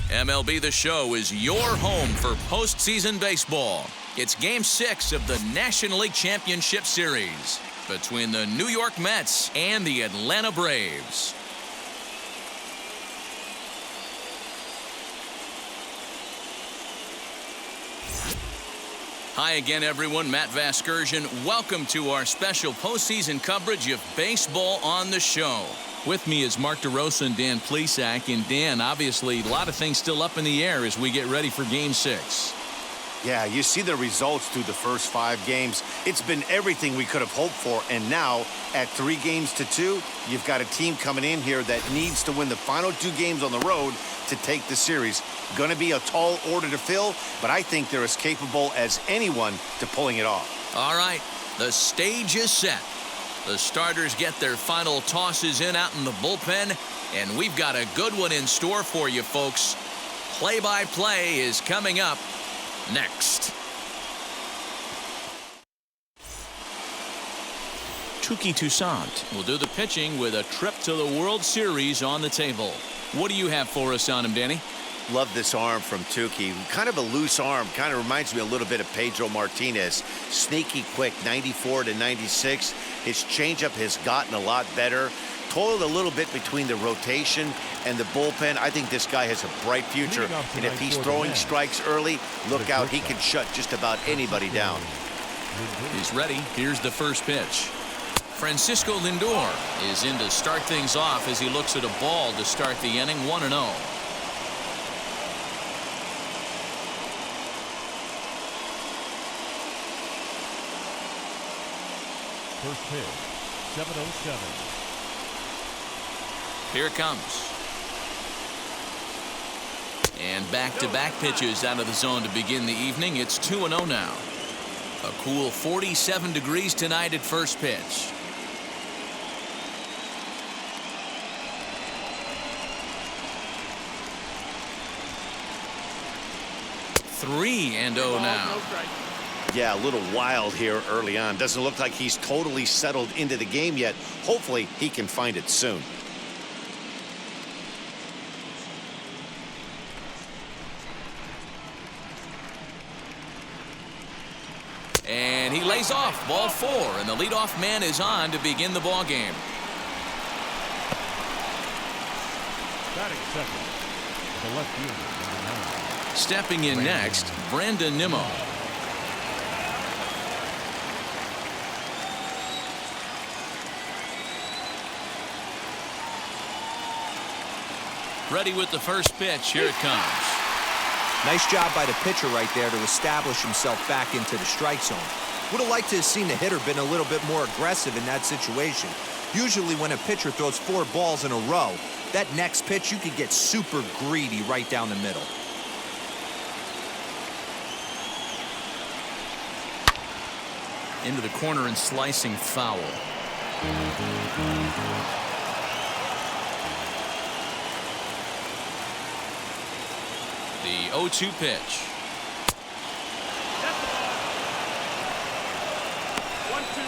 MLB The Show is your home for postseason baseball. It's Game 6 of the National League Championship Series between the New York Mets and the Atlanta Braves. Hi again, everyone. Matt Vasgersian. Welcome to our special postseason coverage of Baseball on the Show. With me is Mark DeRosa and Dan Plesac. And Dan, obviously, a lot of things still up in the air as we get ready for Game 6. Yeah, you see the results through the first 5 games. It's been everything we could have hoped for. And now, at 3-2, you've got a team coming in here that needs to win the final 2 games on the road to take the series. Going to be a tall order to fill, but I think they're as capable as anyone to pulling it off. All right, the stage is set. The starters get their final tosses in out in the bullpen, and we've got a good one in store for you, folks. Play-by-play is coming up next. Touki Toussaint will do the pitching with a trip to the World Series on the table. What do you have for us on him, Danny? Love this arm from Touki. Kind of a loose arm. Kind of reminds me a little bit of Pedro Martinez. Sneaky quick, 94 to 96. His changeup has gotten a lot better. Toiled a little bit between the rotation and the bullpen. I think this guy has a bright future. And if he's throwing strikes early, look out. He can shut just about anybody down. He's ready. Here's the first pitch. Francisco Lindor is in to start things off as he looks at a ball to start the inning, 1-0. First pitch, 7:07. Here it comes. And back-to-back pitches out of the zone to begin the evening. It's 2-0 now. A cool 47 degrees tonight at first pitch. 3-0 now. Yeah, a little wild here early on. Doesn't look like he's totally settled into the game yet. Hopefully, he can find it soon. And he lays off, ball 4, and the leadoff man is on to begin the ball game. Batting second, the left fielder, number 9. Stepping in next, Nemo. Ready with the first pitch. Here it comes. Nice job by the pitcher right there to establish himself back into the strike zone. Would have liked to have seen the hitter been a little bit more aggressive in that situation. Usually when a pitcher throws 4 balls in a row, that next pitch you could get super greedy right down the middle. Into the corner and slicing foul. The 0-2 pitch. That's the ball. 1-2.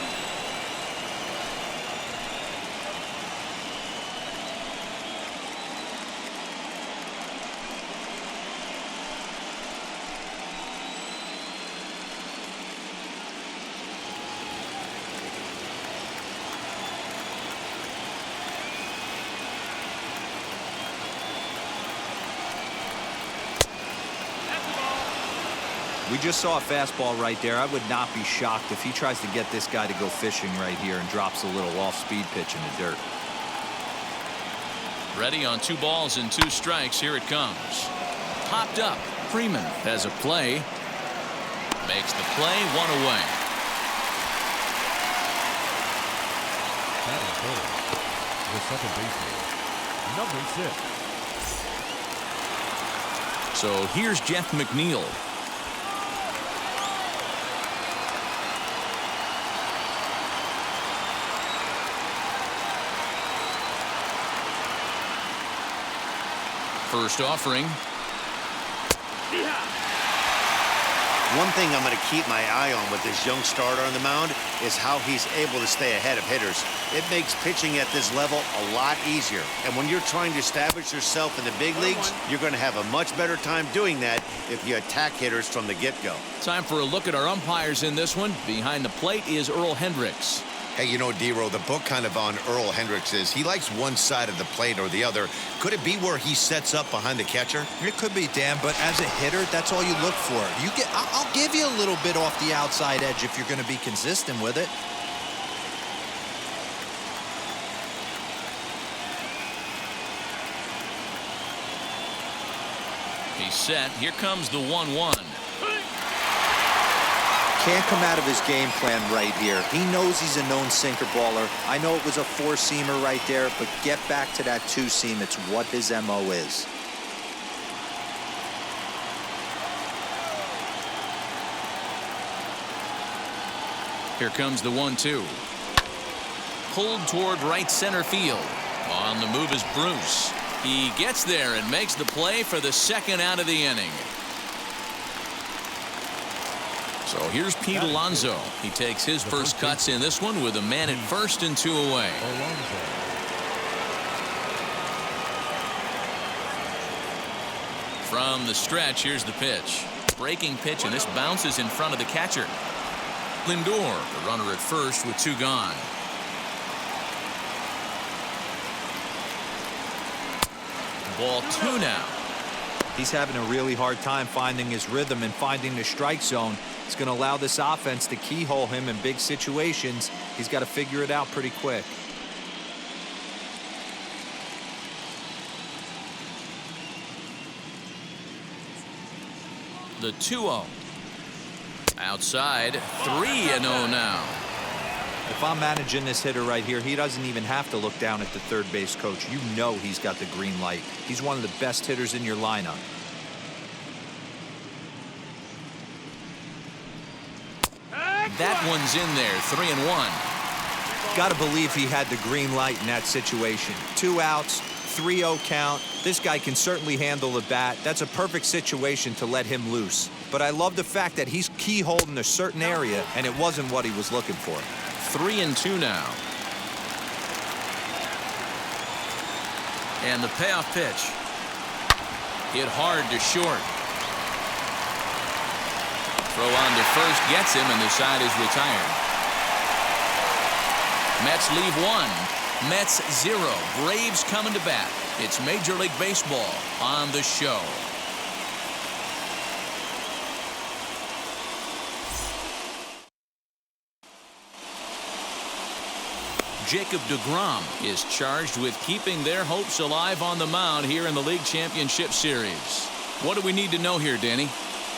We just saw a fastball right there. I would not be shocked if he tries to get this guy to go fishing right here and drops a little off-speed pitch in the dirt. Ready on 2 balls and 2 strikes. Here it comes. Popped up. Freeman has a play. Makes the play, 1 away. Batting third, the second baseman, number 6. So here's Jeff Mcneil. First offering. One thing I'm going to keep my eye on with this young starter on the mound is how he's able to stay ahead of hitters. It makes pitching at this level a lot easier. And when you're trying to establish yourself in the big leagues, you're going to have a much better time doing that if you attack hitters from the get-go. Time for a look at our umpires in this one. Behind the plate is Earl Hendricks. Hey, you know, D-Row, the book kind of on Earl Hendricks is he likes one side of the plate or the other. Could it be where he sets up behind the catcher? It could be, Dan, but as a hitter, that's all you look for. I'll give you a little bit off the outside edge if you're going to be consistent with it. He's set. Here comes the 1-1. Can't come out of his game plan right here. He knows he's a known sinker baller. I know it was a four-seamer right there, but get back to that two-seam. It's what his MO is. Here comes the 1-2. Pulled toward right center field. On the move is Bruce. He gets there and makes the play for the second out of the inning. So here's Pete Alonso. He takes his first cuts in this one with a man at first and 2 away. From the stretch, here's the pitch. Breaking pitch, and this bounces in front of the catcher. Lindor, the runner at first with 2 gone. Ball 2 now. He's having a really hard time finding his rhythm and finding the strike zone. It's going to allow this offense to keyhole him in big situations. He's got to figure it out pretty quick. The 2-0. Outside, 3-0 now. If I'm managing this hitter right here, he doesn't even have to look down at the third base coach. You know he's got the green light. He's one of the best hitters in your lineup. That one's in there, 3-1. Got to believe he had the green light in that situation. 2 outs, 3-0 count. This guy can certainly handle the bat. That's a perfect situation to let him loose. But I love the fact that he's keyholed in a certain area, and it wasn't what he was looking for. 3-2 now. And the payoff pitch. Hit hard to short. Throw on to first gets him, and the side is retired. Mets leave 1. Mets 0. Braves coming to bat. It's Major League Baseball on the show. Jacob Degrom is charged with keeping their hopes alive on the mound here in the League Championship Series. What do we need to know here, Danny?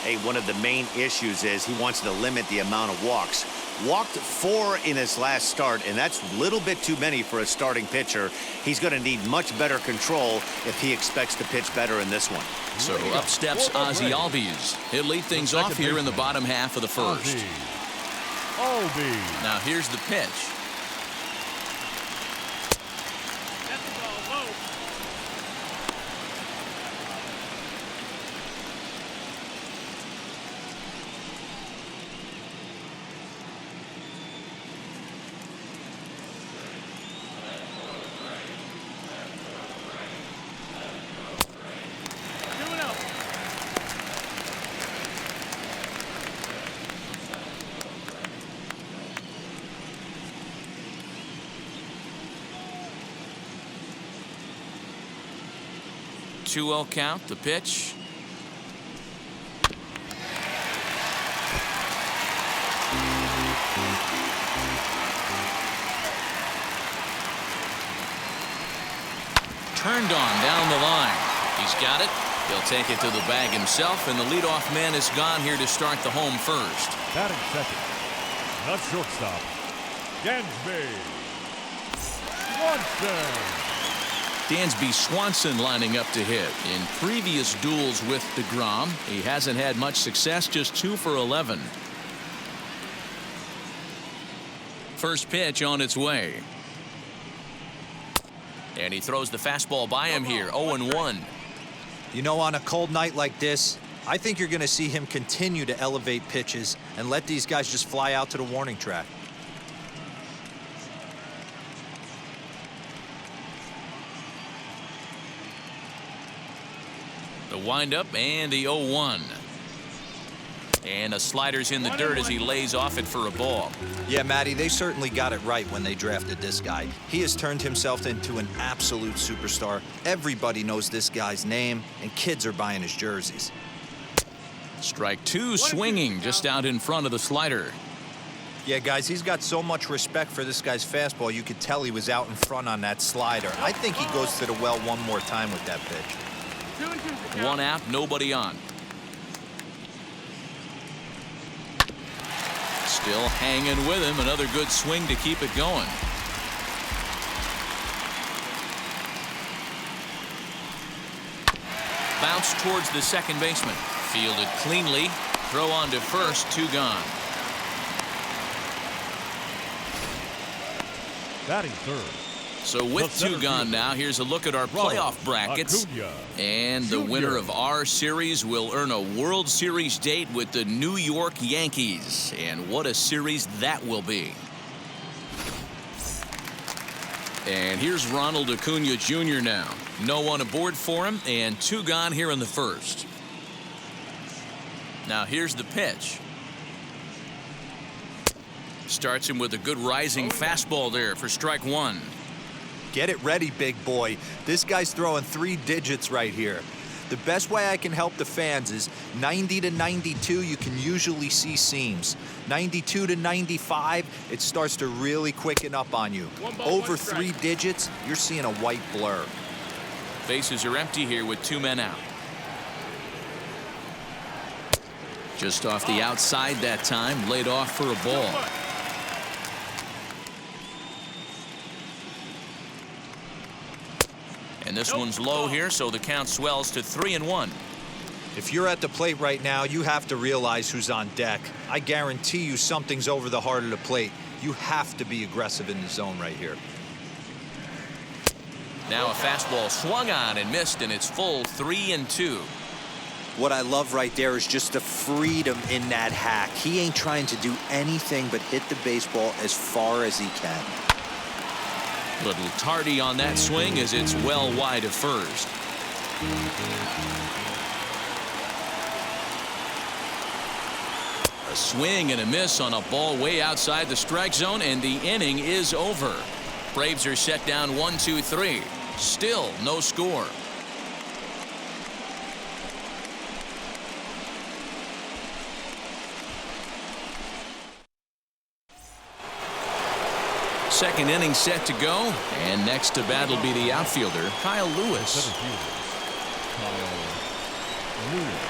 Hey, one of the main issues is he wants to limit the amount of walks. Walked 4 in his last start, and that's a little bit too many for a starting pitcher. He's going to need much better control if he expects to pitch better in this one. So up steps Ozzie Albies. He'll lead things off here in the bottom half of the first. Now here's the pitch. Two-0 count, the pitch. Turned on down the line. He's got it. He'll take it to the bag himself, and the leadoff man is gone here to start the home first. Batting second. Not shortstop. Dansby Swanson. Dansby Swanson lining up to hit. In previous duels with Degrom, he hasn't had much success, just 2 for 11. First pitch on its way. And he throws the fastball by him here, 0-1. You know, on a cold night like this, I think you're going to see him continue to elevate pitches and let these guys just fly out to the warning track. The windup and the 0-1. And a slider's in the dirt as he lays off it for a ball. Yeah, Matty, they certainly got it right when they drafted this guy. He has turned himself into an absolute superstar. Everybody knows this guy's name, and kids are buying his jerseys. Strike two, swinging just out in front of the slider. Yeah, guys, he's got so much respect for this guy's fastball, you could tell he was out in front on that slider. I think he goes to the well one more time with that pitch. One out, nobody on. Still hanging with him. Another good swing to keep it going. Bounce towards the second baseman. Fielded cleanly. Throw on to first. 2 gone. Batting third. So with 2 gone now, here's a look at our playoff brackets. And the winner of our series will earn a World Series date with the New York Yankees. And what a series that will be. And here's Ronald Acuna Jr. now. No one aboard for him, and 2 gone here in the first. Now here's the pitch. Starts him with a good rising fastball there for strike 1. Get it ready, big boy. This guy's throwing 3 digits right here. The best way I can help the fans is 90 to 92, you can usually see seams. 92 to 95, it starts to really quicken up on you. Over 3 digits, you're seeing a white blur. Bases are empty here with 2 men out. Just off the outside that time, laid off for a ball. And this one's low here, so the count swells to 3-1. If you're at the plate right now, you have to realize who's on deck. I guarantee you something's over the heart of the plate. You have to be aggressive in the zone right here. Now a fastball swung on and missed, and it's full 3-2. What I love right there is just the freedom in that hack. He ain't trying to do anything but hit the baseball as far as he can. Little tardy on that swing as it's well wide of first. A swing and a miss on a ball way outside the strike zone, and the inning is over. Braves are set down 1-2-3. Still no score. Second inning set to go, and next to bat will be the outfielder, Kyle Lewis.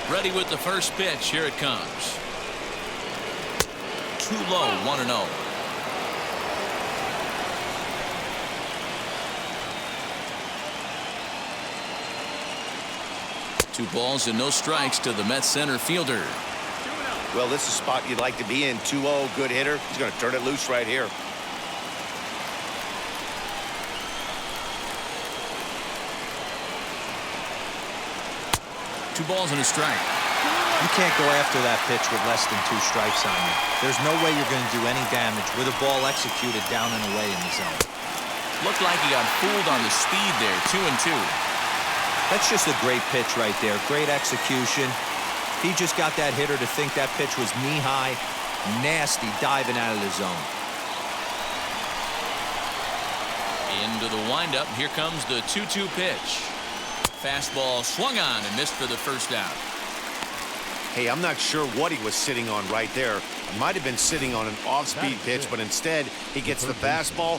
Ready with the first pitch. Here it comes. Too low, 1-0. Two balls and no strikes to the Mets center fielder. Well, this is a spot you'd like to be in. 2-0, good hitter. He's going to turn it loose right here. Two balls and a strike. You can't go after that pitch with less than 2 strikes on you. There's no way you're going to do any damage with a ball executed down and away in the zone. Looked like he got fooled on the speed there. 2-2. That's just a great pitch right there. Great execution. He just got that hitter to think that pitch was knee-high. Nasty diving out of the zone. Into the windup. Here comes the 2-2 pitch. Fastball swung on and missed for the first out. Hey, I'm not sure what he was sitting on right there. It might have been sitting on an off-speed pitch, but instead he gets the fastball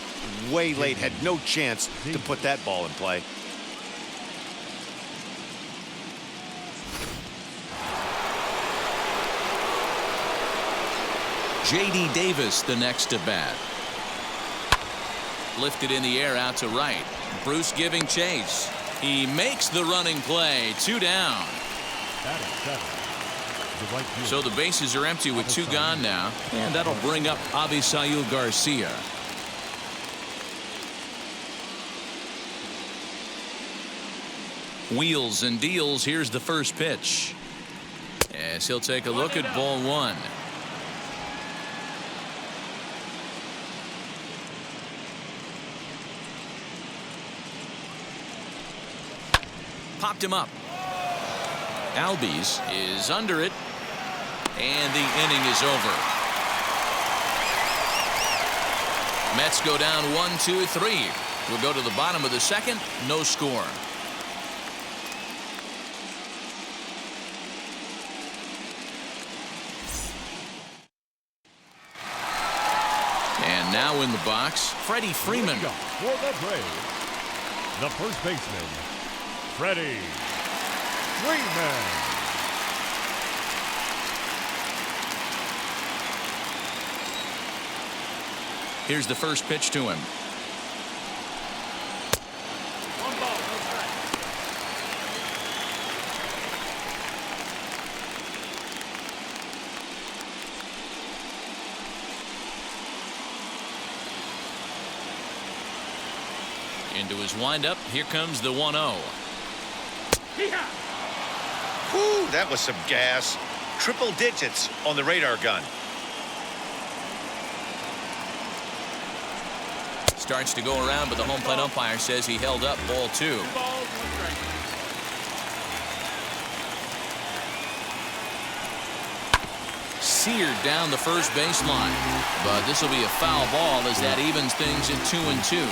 way late. Had no chance to put that ball in play. J.D. Davis the next to bat. Lifted in the air out to right. Bruce giving chase. He makes the running play. 2 down. So the bases are empty with 2 gone now, and that'll bring up Avisail Garcia. Wheels and deals. Here's the first pitch. Yes, he'll take a look at ball 1. Popped him up. Albies is under it, and the inning is over. Mets go down 1-2-3. We'll go to the bottom of the second. No score. And now in the box, Freddy Freeman. For the Braves, the first baseman, Freddy Freeman. Here's the first pitch to him. One ball, no strike. Into his windup. Here comes the 1-0. Whew, that was some gas. Triple digits on the radar gun. Starts to go around, but the home plate umpire says he held up. Ball 2. Seared down the first baseline, but this will be a foul ball as that evens things at 2-2.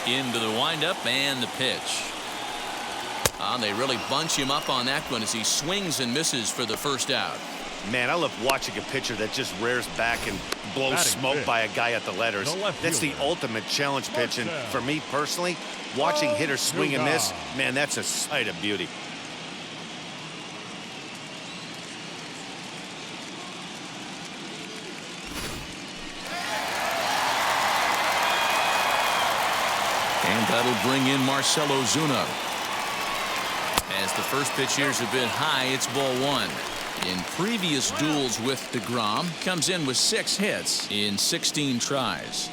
Into the windup and the pitch. They really bunch him up on that one as he swings and misses for the first out. Man, I love watching a pitcher that just rears back and blows Batting smoke pitch. by a guy at the letters. The left That's the fielder. ultimate challenge pitch. And Touchdown. for me personally, watching hitters swing and miss, Nemo. man, that's a sight of beauty. And that'll bring in Marcell Ozuna. As the first pitch here is a bit high, it's ball 1. In previous duels with Degrom, comes in with 6 hits in 16 tries.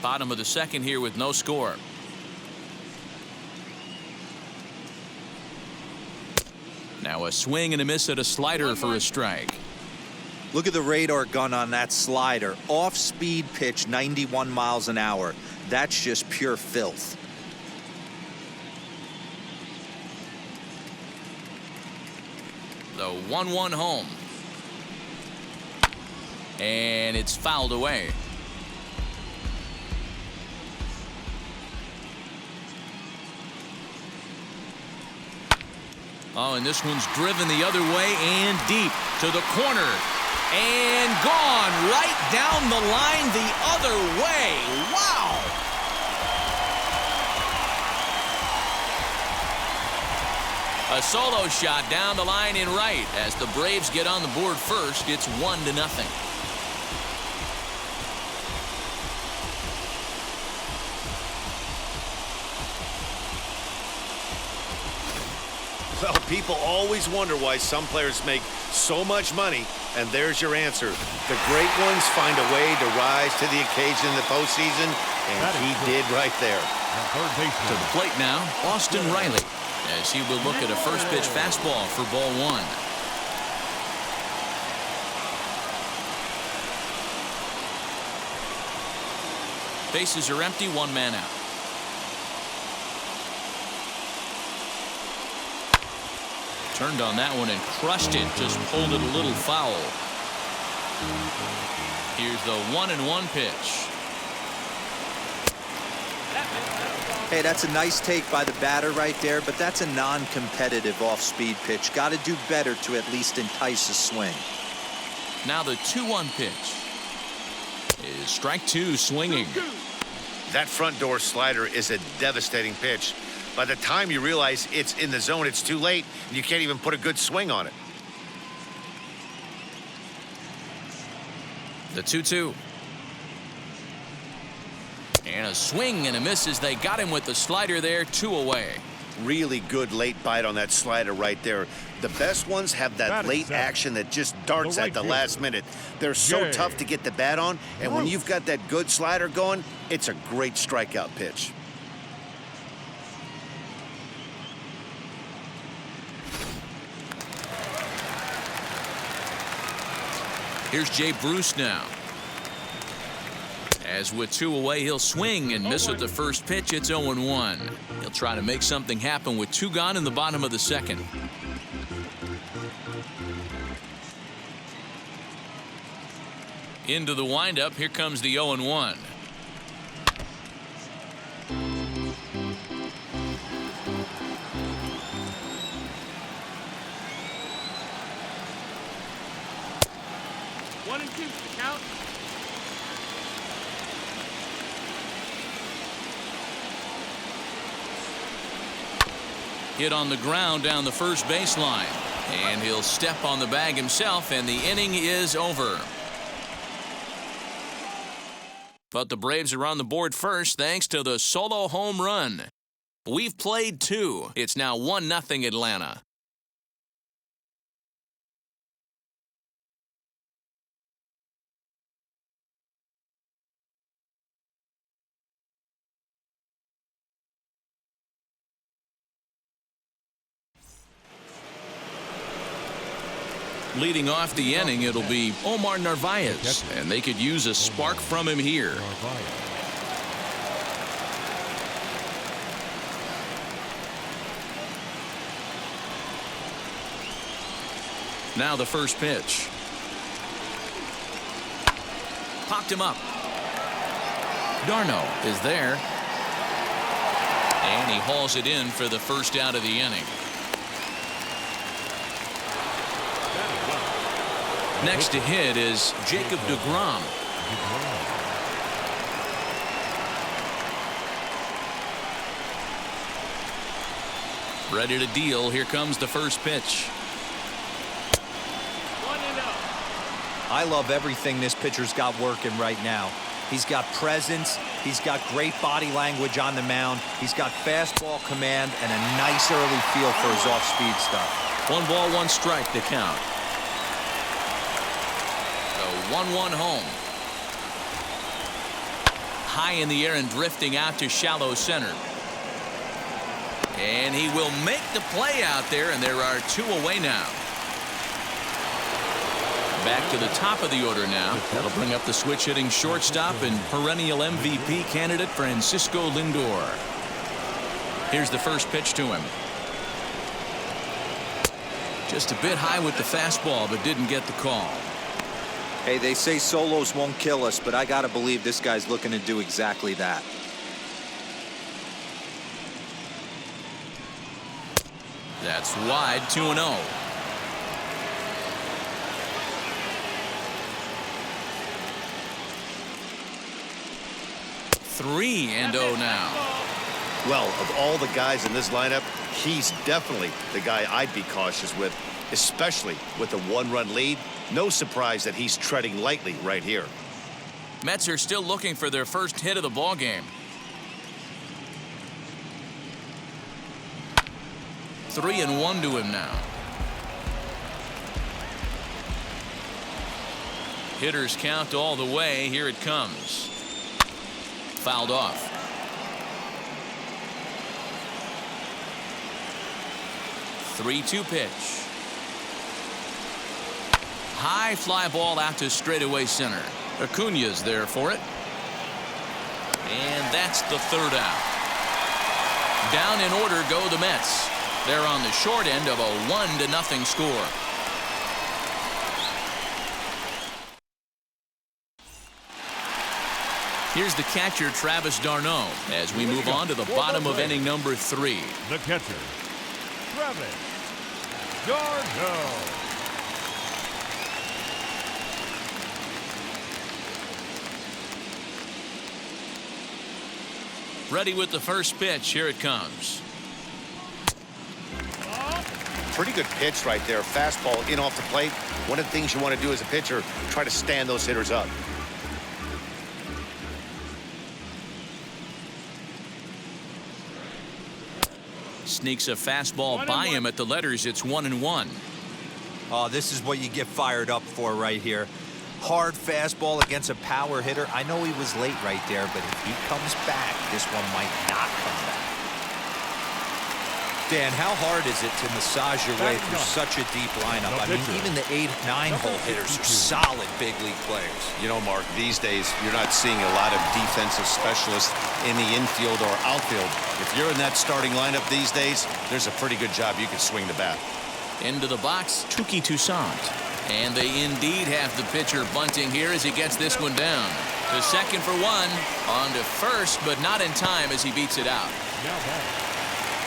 Bottom of the second here with no score. Now a swing and a miss at a slider for a strike. Look at the radar gun on that slider. Off-speed pitch, 91 miles an hour. That's just pure filth. The 1-1 home. And it's fouled away. Oh, and this one's driven the other way and deep to the corner. And gone right down the line the other way. Wow! A solo shot down the line in right. As the Braves get on the board first, it's 1-0. Well, people always wonder why some players make so much money, and there's your answer. The great ones find a way to rise to the occasion in the postseason, and he did right there. The third baseman. To the plate now, Austin Riley, as he will look at a first pitch fastball for ball 1. Bases are empty, 1 man out. Turned on that one and crushed it, just pulled it a little foul. Here's the 1-1 pitch. Hey, that's a nice take by the batter right there, but that's a non-competitive off-speed pitch. Got to do better to at least entice a swing. Now the 2-1 pitch is strike 2, swinging. That front door slider is a devastating pitch. By the time you realize it's in the zone, it's too late, and you can't even put a good swing on it. The 2-2. And a swing and a miss as they got him with the slider there, 2 away. Really good late bite on that slider right there. The best ones have that Batting late second. action that just darts The at right the fielder. last minute. They're so Yay. tough to get the bat on, and when you've got that good slider going, it's a great strikeout pitch. Here's Jay Bruce now. As with 2 away, he'll swing and miss with the first pitch. It's 0-1. He'll try to make something happen with 2 gone in the bottom of the second. Into the windup. Here comes the 0-1. One and two, the count. Hit on the ground down the first baseline. And he'll step on the bag himself, and the inning is over. But the Braves are on the board first thanks to the solo home run. We've played 2. It's now 1-0 Atlanta. Leading off the inning, it'll be Omar Narvaez, and they could use a spark from him here. Now the first pitch. Popped him up. Darno is there. And he hauls it in for the first out of the inning. Next to hit is Jacob Degrom. Ready to deal. Here comes the first pitch. 1-0. I love everything this pitcher's got working right now. He's got presence. He's got great body language on the mound. He's got fastball command and a nice early feel for his off-speed stuff. 1 ball, 1 strike to count. 1-1 home. High in the air and drifting out to shallow center. And he will make the play out there, and there are 2 away now. Back to the top of the order now. That'll bring up the switch-hitting shortstop and perennial MVP candidate Francisco Lindor. Here's the first pitch to him. Just a bit high with the fastball, but didn't get the call. Hey, they say solos won't kill us, but I got to believe this guy's looking to do exactly that. That's wide, 2-0. Three and 0 now. Well, of all the guys in this lineup, he's definitely the guy I'd be cautious with, especially with a 1-run lead. No surprise that he's treading lightly right here. Mets are still looking for their first hit of the ball game. 3-1 to him now. Hitters count all the way. Here it comes. Fouled off. Three-two pitch. High fly ball out to straightaway center. Acuna's there for it. And that's the third out. Down in order go the Mets. They're on the short end of a 1-0 score. Here's the catcher, Travis d'Arnaud, as we move on to the bottom of inning number 3. The catcher, Travis d'Arnaud. Ready with the first pitch. Here it comes. Pretty good pitch right there. Fastball in off the plate. One of the things you want to do as a pitcher, try to stand those hitters up. Sneaks a fastball by him at the letters. It's 1-1. Oh, this is what you get fired up for right here. Hard fastball against a power hitter. I know he was late right there, but if he comes back, this one might not come back. Dan, how hard is it to massage your way through such a deep lineup? I mean, even the 8, 9-hole hitters are solid big league players. You know, Mark, these days you're not seeing a lot of defensive specialists in the infield or outfield. If you're in that starting lineup these days, there's a pretty good job you can swing the bat. Into the box, Touki Toussaint. And they indeed have the pitcher bunting here as he gets this one down. To second for one, on to first, but not in time as he beats it out. Now back.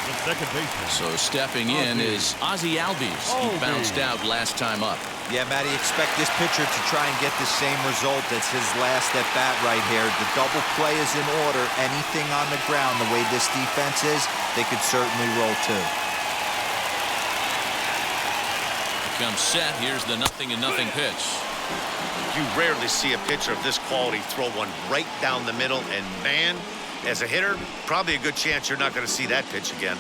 The second baseman. So stepping in is Ozzie Albies. He bounced out last time up. Yeah, Matty, expect this pitcher to try and get the same result as his last at bat right here. The double play is in order. Anything on the ground, the way this defense is, they could certainly roll too. Comes set. Here's the 0-0 pitch. You rarely see a pitcher of this quality throw one right down the middle, and man, as a hitter, probably a good chance you're not going to see that pitch again.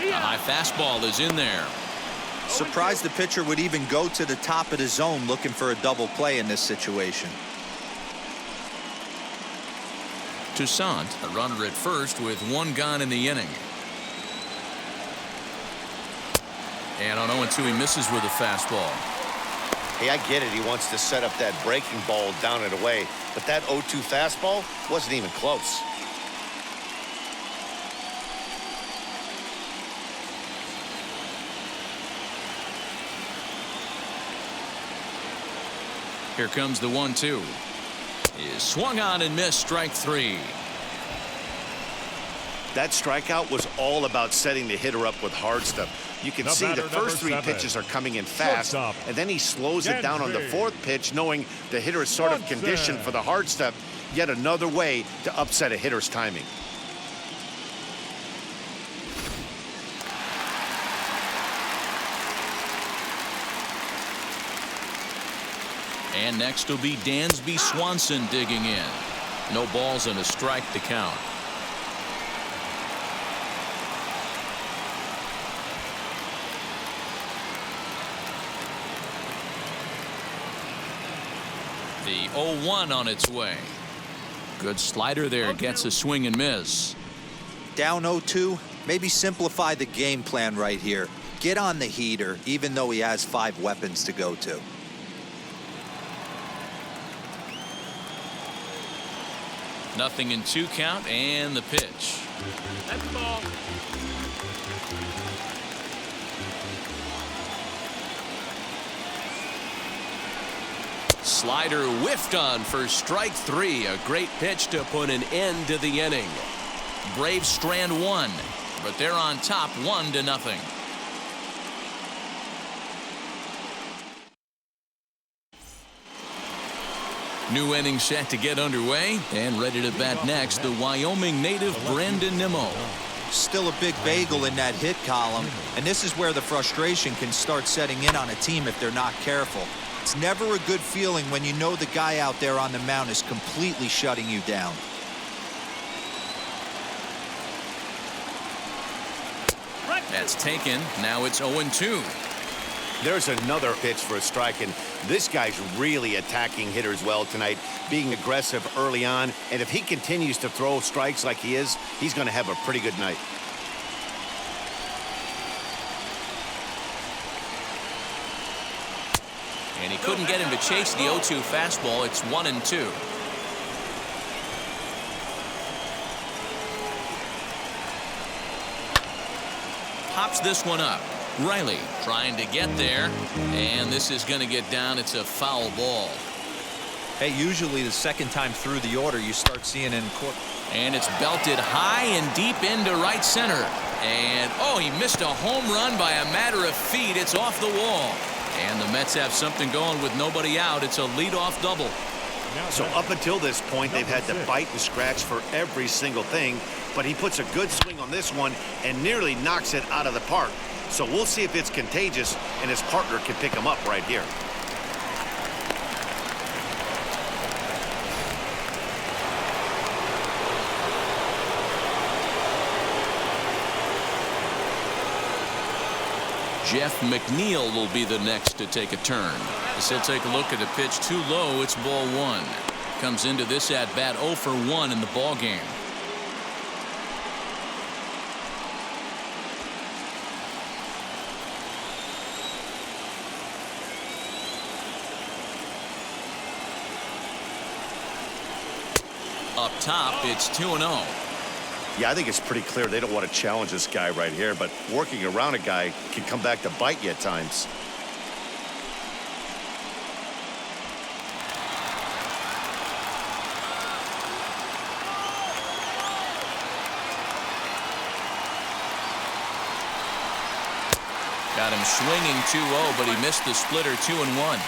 A high fastball is in there. Surprised the pitcher would even go to the top of the zone looking for a double play in this situation. Toussaint, a runner at first with one gone in the inning. And on 0-2, he misses with a fastball. Hey, I get it. He wants to set up that breaking ball down and away, but that 0-2 fastball wasn't even close. Here comes the 1-2. Is swung on and missed, strike 3. That strikeout was all about setting the hitter up with hard stuff. You can see the first 3 pitches are coming in fast, and then he slows it down on the 4th pitch, knowing the hitter is sort of conditioned for the hard stuff. Yet another way to upset a hitter's timing. And next will be Dansby Swanson digging in. No balls and a strike to count. The 0-1 on its way. Good slider there. Gets a swing and miss. Down 0-2, maybe simplify the game plan right here. Get on the heater, even though he has 5 weapons to go to. Nothing in 2 count, and the pitch. That's ball. Slider whiffed on for strike 3. A great pitch to put an end to the inning. Braves strand 1, but they're on top 1-0. New inning set to get underway, and ready to bat next, the Wyoming native Brandon Nemo. Still a big bagel in that hit column, and this is where the frustration can start setting in on a team if they're not careful. It's never a good feeling when you know the guy out there on the mound is completely shutting you down. That's taken. Now it's 0-2. There's another pitch for a strike, and this guy's really attacking hitters well tonight, being aggressive early on, and if he continues to throw strikes like he is, he's going to have a pretty good night. And he couldn't get him to chase the 0-2 fastball. It's 1-2. Pops this one up. Riley trying to get there, and this is going to get down. It's a foul ball. Hey, usually the second time through the order you start seeing in court. And it's belted high and deep into right center. And, oh, he missed a home run by a matter of feet. It's off the wall. And the Mets have something going with nobody out. It's a leadoff double. So up until this point, they've had to bite and scratch for every single thing, but he puts a good swing on this one and nearly knocks it out of the park. So we'll see if it's contagious and his partner can pick him up right here. Jeff McNeil will be the next to take a turn. As he'll take a look at a pitch too low. It's ball 1. comes into this at-bat 0 for 1 in the ball game. Up top, it's 2-0. Yeah, I think it's pretty clear they don't want to challenge this guy right here, but working around a guy can come back to bite you at times. Got him swinging 2-0, but he missed the splitter 2-1.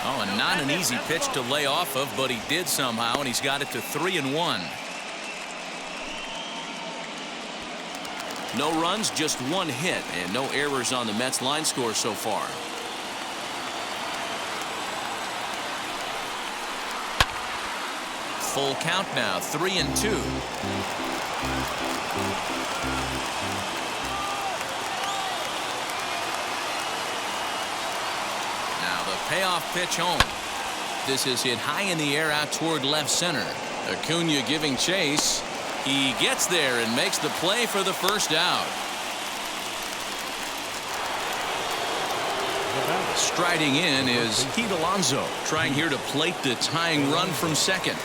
Oh, and not an easy pitch to lay off of, but he did somehow, and he's got it to 3-1. No runs, just 1 hit, and no errors on the Mets line score so far. Full count now, 3-2. Now the payoff pitch home. This is hit high in the air out toward left center. Acuna giving chase. He gets there and makes the play for the first out. Striding in is Pete Alonso, trying here to plate the tying run from second.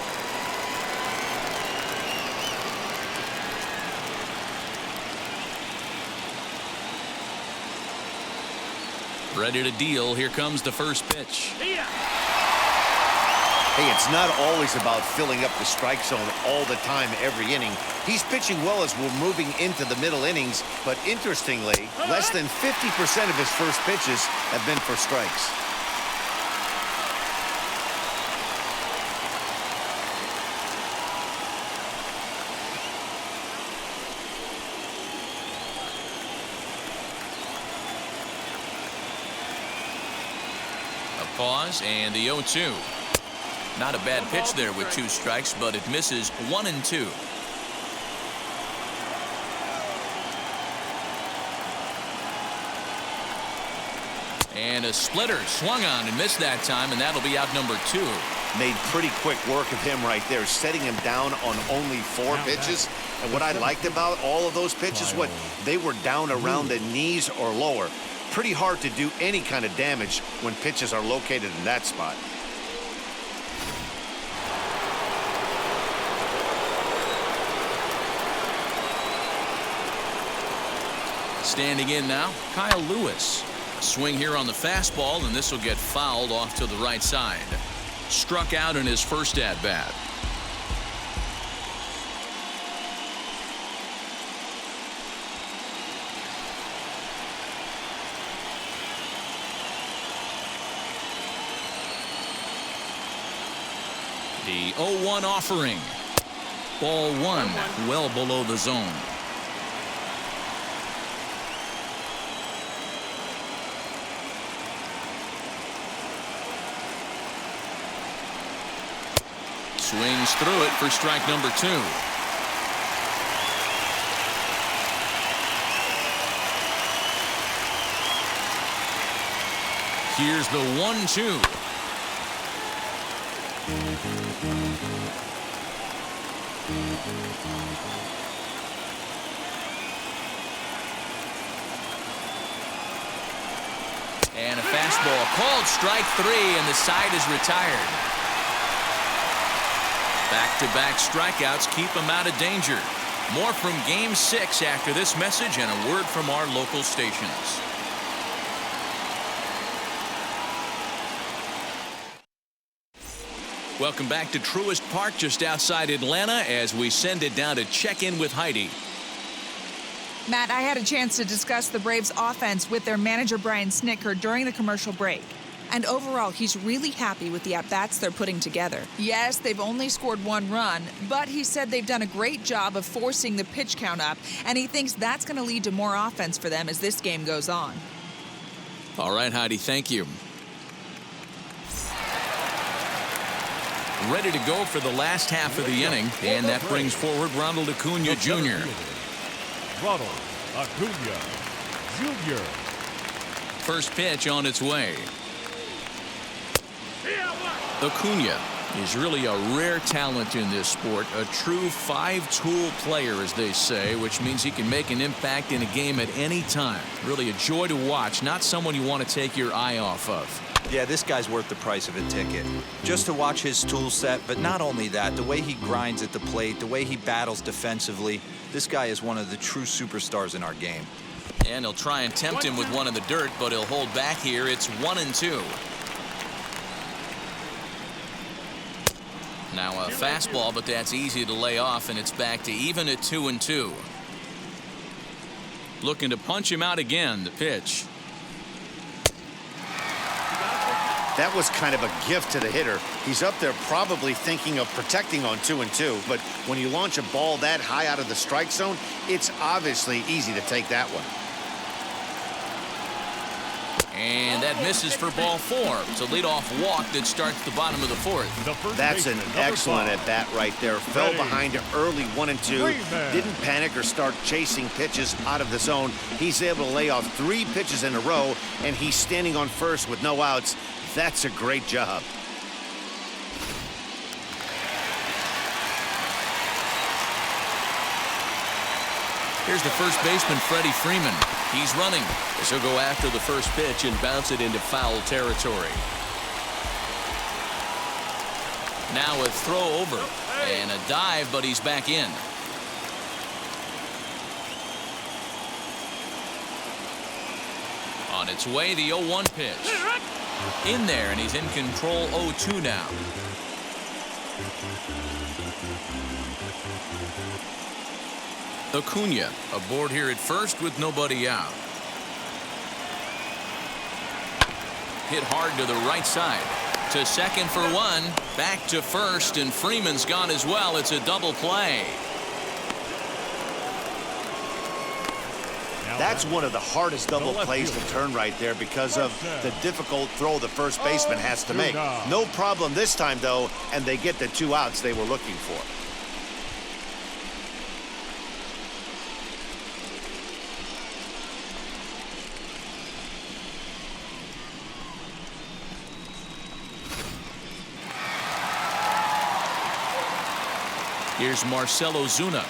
Ready to deal. Here comes the first pitch. Hey, it's not always about filling up the strike zone all the time, every inning. He's pitching well as we're moving into the middle innings, but interestingly, less than 50% of his first pitches have been for strikes. A pause and the 0-2. Not a bad pitch there with 2 strikes, but it misses 1-2. And a splitter swung on and missed that time, and that'll be out number 2. Made pretty quick work of him right there, setting him down on only 4 pitches. And what I liked about all of those pitches, what they were down around the knees or lower. Pretty hard to do any kind of damage when pitches are located in that spot. Standing in now, Kyle Lewis. A swing here on the fastball, and this will get fouled off to the right side. Struck out in his first at-bat. The 0-1 offering. Ball 1, well below the zone. Swings through it for strike number 2. Here's the 1-2. And a fastball called strike 3, and the side is retired. Back-to-back strikeouts keep him out of danger. More from Game 6 after this message and a word from our local stations. Welcome back to Truist Park just outside Atlanta as we send it down to check in with Heidi. Matt, I had a chance to discuss the Braves offense with their manager Brian Snitker during the commercial break. And overall, he's really happy with the at-bats they're putting together. Yes, they've only scored 1 run, but he said they've done a great job of forcing the pitch count up, and he thinks that's going to lead to more offense for them as this game goes on. All right, Heidi, thank you. Ready to go for the last half of the inning, and that brings forward Ronald Acuna Jr. Ronald Acuna Jr. First pitch on its way. Acuna is really a rare talent in this sport, a true five-tool player, as they say, which means he can make an impact in a game at any time. Really a joy to watch, not someone you want to take your eye off of. Yeah, this guy's worth the price of a ticket. Just to watch his tool set, but not only that, the way he grinds at the plate, the way he battles defensively, this guy is one of the true superstars in our game. And he'll try and tempt him with one in the dirt, but he'll hold back here. It's 1-2. Now a fastball, but that's easy to lay off, and it's back to even at 2-2. Looking to punch him out again. The pitch. That was kind of a gift to the hitter. He's up there probably thinking of protecting on 2-2, but when you launch a ball that high out of the strike zone, it's obviously easy to take that one. And that misses for ball 4. It's a leadoff walk that starts the bottom of the 4th. That's an excellent at-bat right there. Fell behind early 1-2. Didn't panic or start chasing pitches out of the zone. He's able to lay off 3 pitches in a row, and he's standing on first with no outs. That's a great job. Here's the first baseman, Freddy Freeman. He's running as he'll go after the first pitch and bounce it into foul territory. Now a throw over and a dive, but he's back in. On its way, the 0-1 pitch. In there, and he's in control. 0-2 now. Acuna aboard here at first with nobody out. Hit hard to the right side. To second for 1. Back to first, and Freeman's gone as well. It's a double play. That's one of the hardest double plays to turn right there because of the difficult throw the first baseman has to make. No problem this time, though, and they get the 2 outs they were looking for. Here's Marcell Ozuna.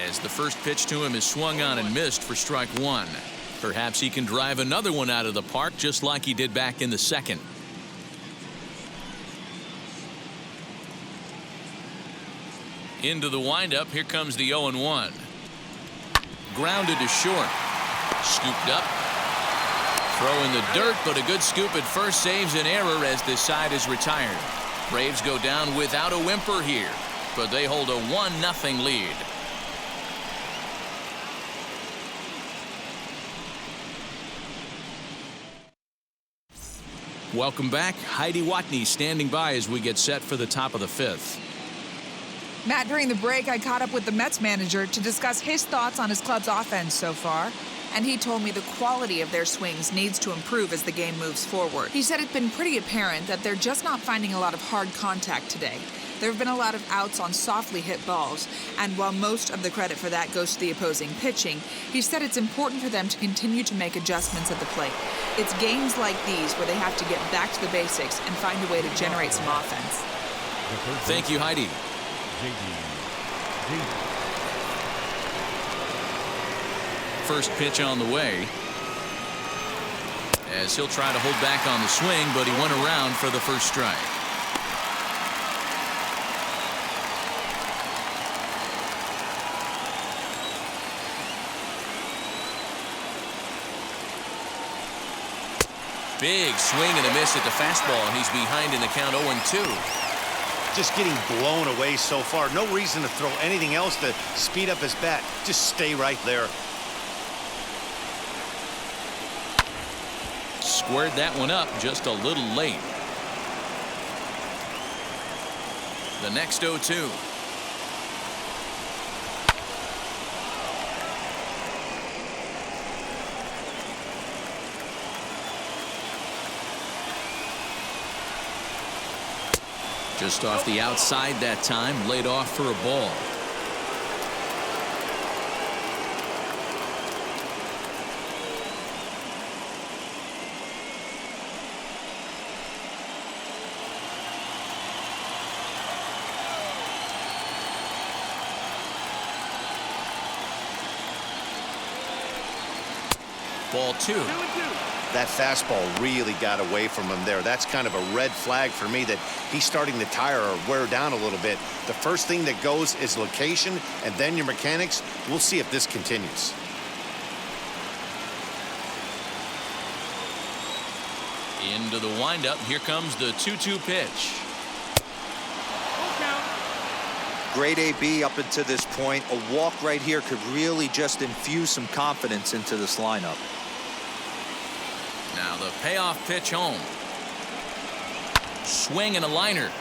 As the first pitch to him is swung on and missed for strike 1. Perhaps he can drive another one out of the park just like he did back in the second. Into the windup. Here comes the 0-1. Grounded to short. Scooped up. Throw in the dirt, but a good scoop at first saves an error as this side is retired. Braves go down without a whimper here, but they hold a 1-0 lead. Welcome back. Heidi Watney standing by as we get set for the top of the 5th. Matt, during the break, I caught up with the Mets manager to discuss his thoughts on his club's offense so far. And he told me the quality of their swings needs to improve as the game moves forward. He said it's been pretty apparent that they're just not finding a lot of hard contact today. There have been a lot of outs on softly hit balls, and while most of the credit for that goes to the opposing pitching, he said it's important for them to continue to make adjustments at the plate. It's games like these where they have to get back to the basics and find a way to generate some offense. Thank you, Heidi. First pitch on the way. As he'll try to hold back on the swing, but he went around for the first strike. Big swing and a miss at the fastball, and he's behind in the count 0-2. Just getting blown away so far. No reason to throw anything else to speed up his bat. Just stay right there. Squared that one up just a little late. The next 0-2. Just off the outside that time, laid off for a ball. Ball 2. 2-2. That fastball really got away from him there. That's kind of a red flag for me that he's starting to tire or wear down a little bit. The first thing that goes is location and then your mechanics. We'll see if this continues. Into the windup. Here comes the 2-2 pitch. Full count. Great AB up until this point. A walk right here could really just infuse some confidence into this lineup. Now the payoff pitch home. Swing and a liner.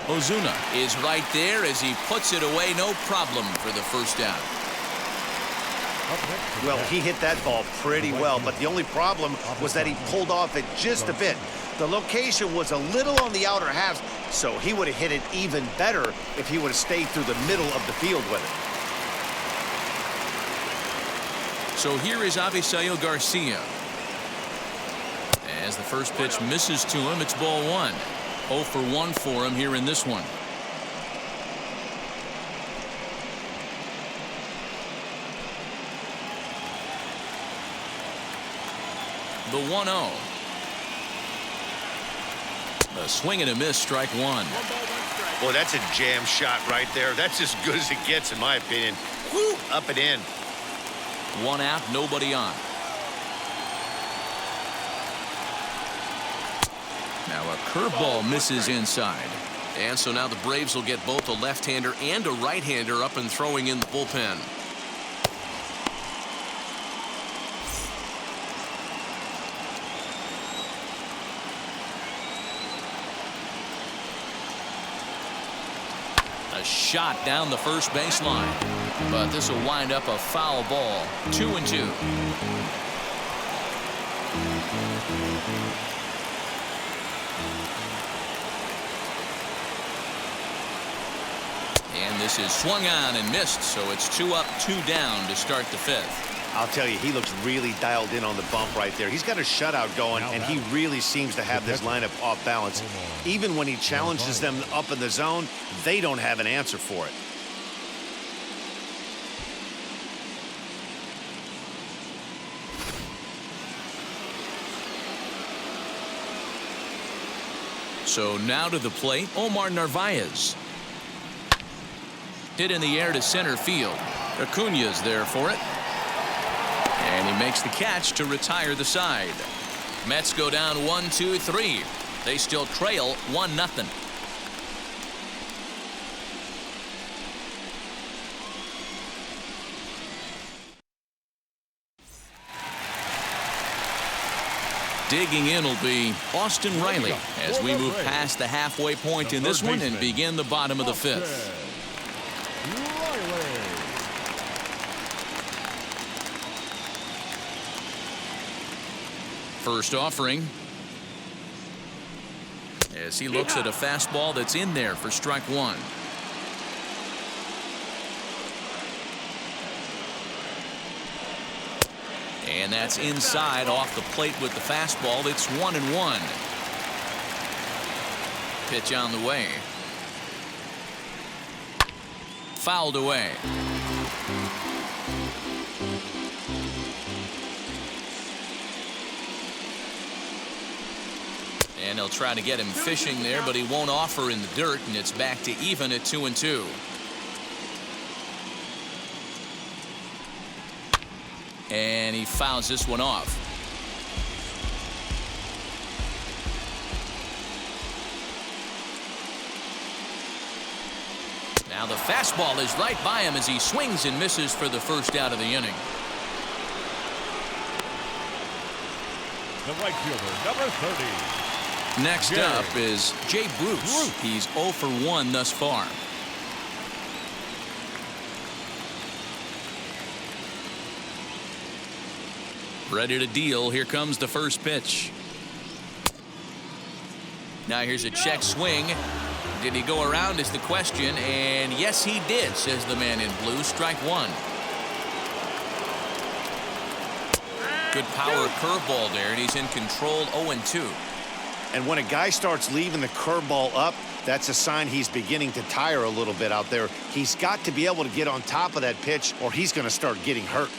Ozuna is right there as he puts it away. No problem for the first out. Well, he hit that ball pretty well, but the only problem was that he pulled off it just a bit. The location was a little on the outer half, so he would have hit it even better if he would have stayed through the middle of the field with it. So here is Avisail Garcia. As the first pitch misses to him, it's ball 1. 0 for 1 for him here in this one. The 1-0. A swing and a miss, strike 1. 1 ball, 1 strike. Boy, that's a jam shot right there. That's as good as it gets, in my opinion. Woo! Up and in. 1 out, nobody on. Now a curveball misses inside. And so now the Braves will get both a left-hander and a right-hander up and throwing in the bullpen. A shot down the first baseline, but this will wind up a foul ball. 2-2. And this is swung on and missed, so it's 2 up, 2 down to start the 5th. I'll tell you, he looks really dialed in on the bump right there. He's got a shutout going, and he really seems to have this lineup off balance. Even when he challenges them up in the zone, they don't have an answer for it. So now to the plate, Omar Narvaez. Hit in the air to center field. Acuna's there for it. And he makes the catch to retire the side. Mets go down 1-2-3. They still trail 1-0. Digging in will be Austin Riley as we move past the halfway point in this one and begin the bottom of the 5th. First offering as he looks at a fastball that's in there for strike 1. And that's inside off the plate with the fastball. It's 1-1. Pitch on the way. Fouled away. And they'll try to get him fishing there, but he won't offer in the dirt, and it's back to even at 2-2. And he fouls this one off. Now the fastball is right by him as he swings and misses for the first out of the inning. The right fielder, number 30. Next up is Jay Bruce. He's 0 for 1 thus far. Ready to deal. Here comes the first pitch. Now here's a check swing. Did he go around is the question, and yes he did, says the man in blue. Strike 1. Good power curveball there, and he's in control. 0-2. And when a guy starts leaving the curveball up, that's a sign he's beginning to tire a little bit out there. He's got to be able to get on top of that pitch or he's going to start getting hurt.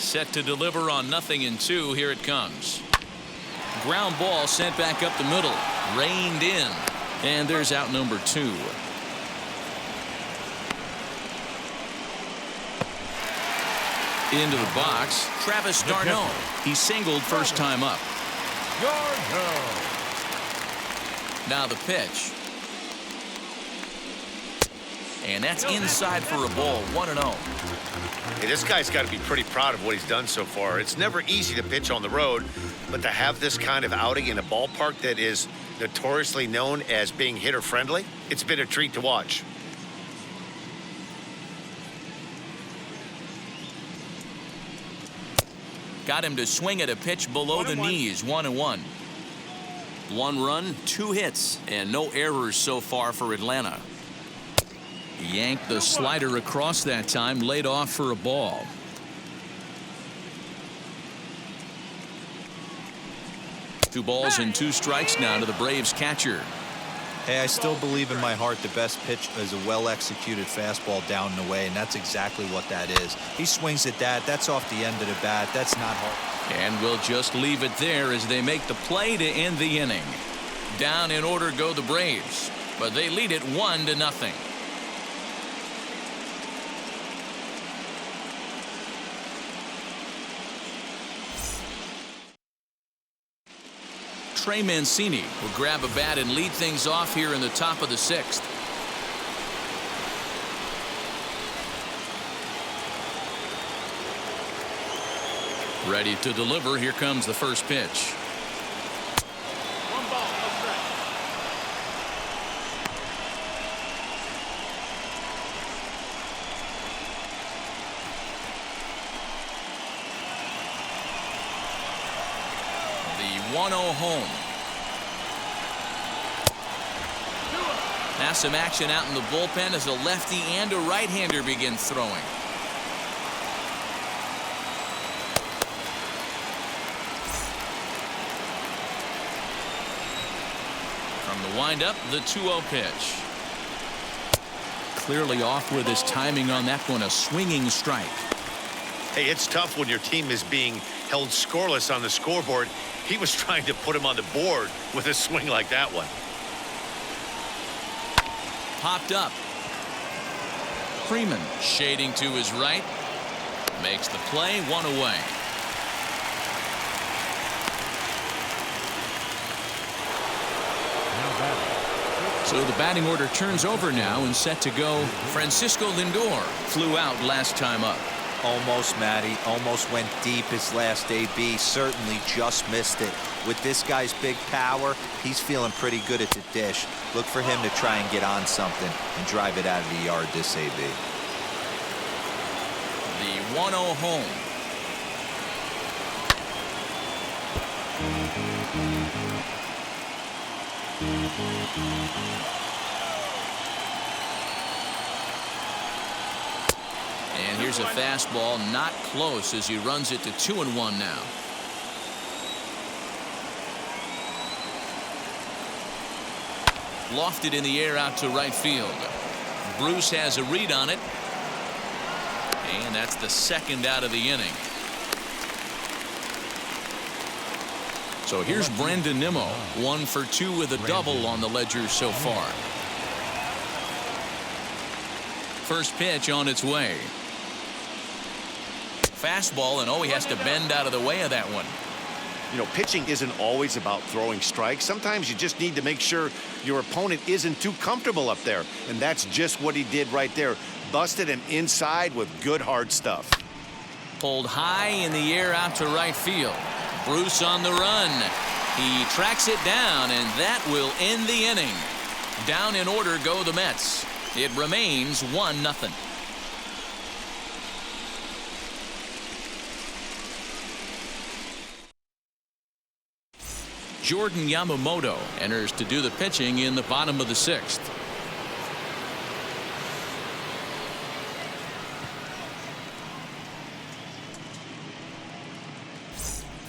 set to deliver on 0-2. Here it comes. Ground ball sent back up the middle. Reined in. And there's out number 2. Into the box, Travis d'Arnaud. He singled first time up. Now the pitch. And that's inside for a ball, 1-0. Hey, this guy's got to be pretty proud of what he's done so far. It's never easy to pitch on the road, but to have this kind of outing in a ballpark that is notoriously known as being hitter-friendly, it's been a treat to watch. Got him to swing at a pitch below the knees, 1-1. 1 run, 2 hits, and no errors so far for Atlanta. Yanked the slider across that time, laid off for a ball. Two balls and 2 strikes now to the Braves catcher. Hey, I still believe in my heart the best pitch is a well-executed fastball down and away, and that's exactly what that is. He swings at that. That's off the end of the bat. That's not hard. And we'll just leave it there as they make the play to end the inning. Down in order go the Braves, but they lead it 1-0. Trey Mancini will grab a bat and lead things off here in the top of the 6th. Ready to deliver. Here comes the first pitch. 1 ball, no strike. The 1-0 home. Now some action out in the bullpen as a lefty and a right-hander begin throwing. From the windup, the 2-0 pitch. Clearly off with his timing on that one, a swinging strike. Hey, it's tough when your team is being held scoreless on the scoreboard. He was trying to put him on the board with a swing like that one. Popped up. Freeman shading to his right. Makes the play, 1 away. So the batting order turns over now and set to go. Francisco Lindor flew out last time up. Almost, Matty. Almost went deep his last AB. Certainly just missed it. With this guy's big power, he's feeling pretty good at the dish. Look for him to try and get on something and drive it out of the yard this AB. The 1-0 home. And here's a fastball, not close as he runs it to 2-1 now. Lofted in the air out to right field. Bruce has a read on it. And that's the 2nd out of the inning. So here's Brendan Nemo, 1 for 2 with a double on the ledger so far. First pitch on its way. Fastball, and he has to bend out of the way of that one. You know, pitching isn't always about throwing strikes. Sometimes you just need to make sure your opponent isn't too comfortable up there. And that's just what he did right there. Busted him inside with good hard stuff. Pulled high in the air out to right field. Bruce on the run. He tracks it down, and that will end the inning. Down in order go the Mets. It remains 1-0. Jordan Yamamoto enters to do the pitching in the bottom of the 6th.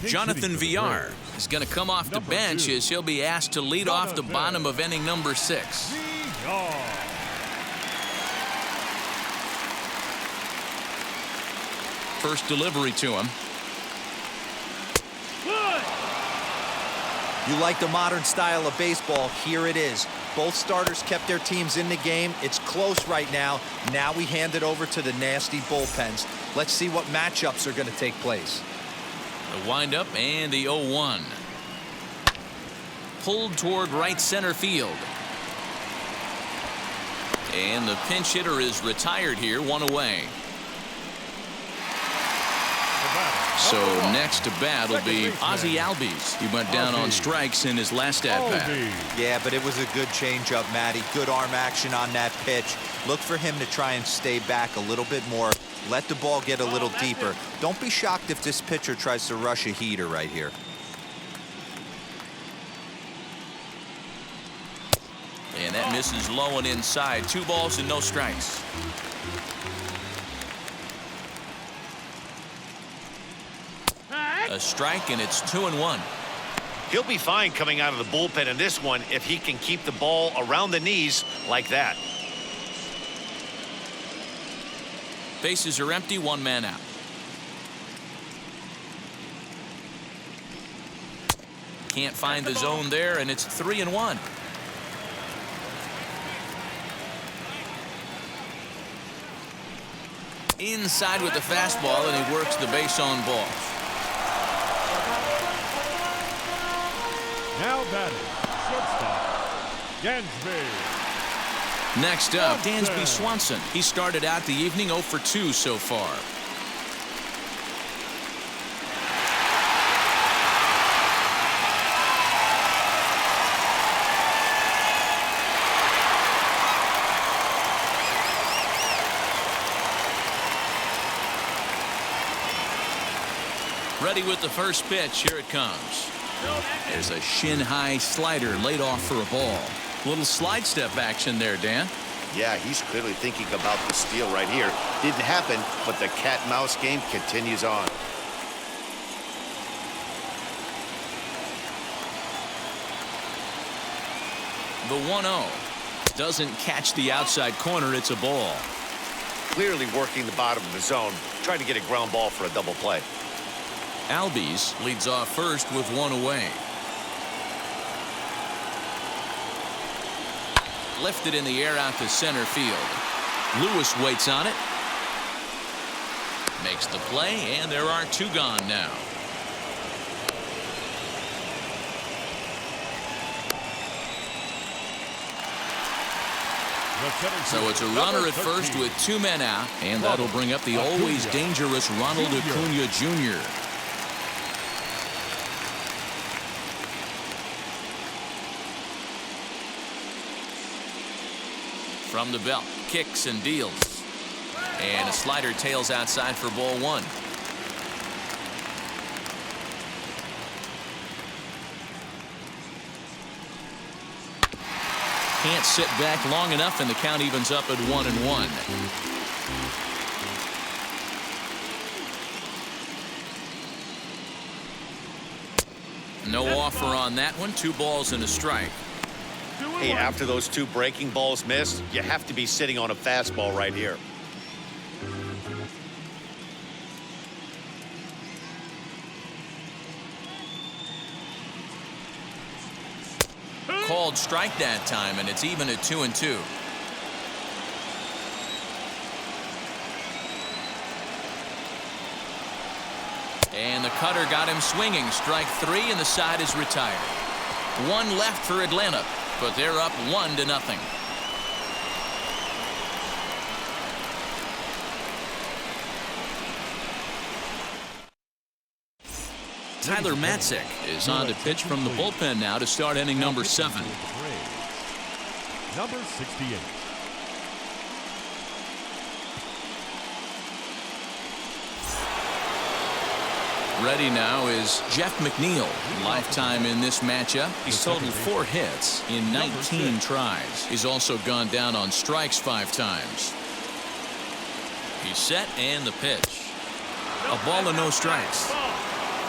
Jonathan Villar is going to come off the bench as he'll be asked to lead off the bottom of inning number 6. First delivery to him. You like the modern style of baseball? Here it is. Both starters kept their teams in the game. It's close right now. Now we hand it over to the nasty bullpens. Let's see what matchups are going to take place. The windup and the 0-1. Pulled toward right center field. And the pinch hitter is retired here, one away. So next to bat will be Ozzie Albies. He went down on strikes in his last at-bat. Yeah, but it was a good changeup, Matty. Good arm action on that pitch. Look for him to try and stay back a little bit more. Let the ball get a little deeper. Don't be shocked if this pitcher tries to rush a heater right here. And that misses low and inside. 2 balls and no strikes. A strike, and it's 2-1. He'll be fine coming out of the bullpen in this one if he can keep the ball around the knees like that. Bases are empty, 1 man out. Can't find the zone there, and it's 3-1. Inside with the fastball, and he works the base on ball. Now batting, shortstop, Dansby. Next up, Dansby Swanson. He started out the evening 0 for 2 so far. Ready with the first pitch. Here it comes. There's a shin-high slider laid off for a ball. Little slide step action there, Dan. Yeah, he's clearly thinking about the steal right here. Didn't happen, but the cat-mouse game continues on. The 1-0 doesn't catch the outside corner. It's a ball. Clearly working the bottom of the zone, trying to get a ground ball for a double play. Albies leads off first with 1 away. Lifted in the air out to center field. Lewis waits on it. Makes the play, and there are 2 gone now. So it's a runner at first with 2 men out, and that'll bring up the always dangerous Ronald Acuna Jr. From the belt, kicks and deals. And a slider tails outside for ball 1. Can't sit back long enough, and the count evens up at 1-1. No offer on that one. 2 balls and a strike. Hey, after those 2 breaking balls missed, you have to be sitting on a fastball right here. Called strike that time, and it's even at 2-2. And the cutter got him swinging. Strike 3, and the side is retired. 1 left for Atlanta, but they're up 1-0. Tyler Matzik is on to pitch from the bullpen now to start inning number 7. Number 68. Ready now is Jeff McNeil. Lifetime in this matchup. He's totaled 4 hits in 19 tries. He's also gone down on strikes 5 times. He's set, and the pitch. A ball and no strikes.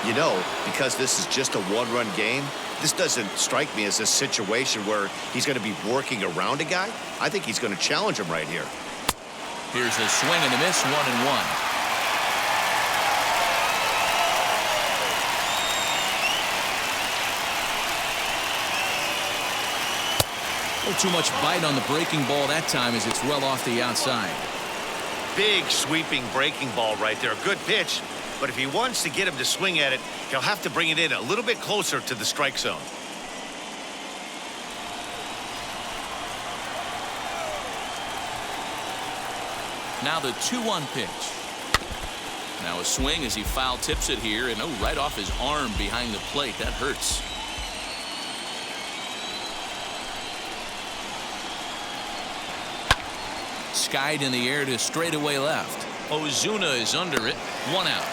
You know, because this is just a 1-run game, this doesn't strike me as a situation where he's going to be working around a guy. I think he's going to challenge him right here. Here's a swing and a miss, 1-1. little too much bite on the breaking ball that time as it's well off the outside. Big sweeping breaking ball right there. Good pitch, but if he wants to get him to swing at it, he'll have to bring it in a little bit closer to the strike zone. Now the 2-1 pitch. Now a swing as he foul tips it here, and right off his arm behind the plate. That hurts. Skied in the air to straightaway left. Ozuna is under it. 1 out.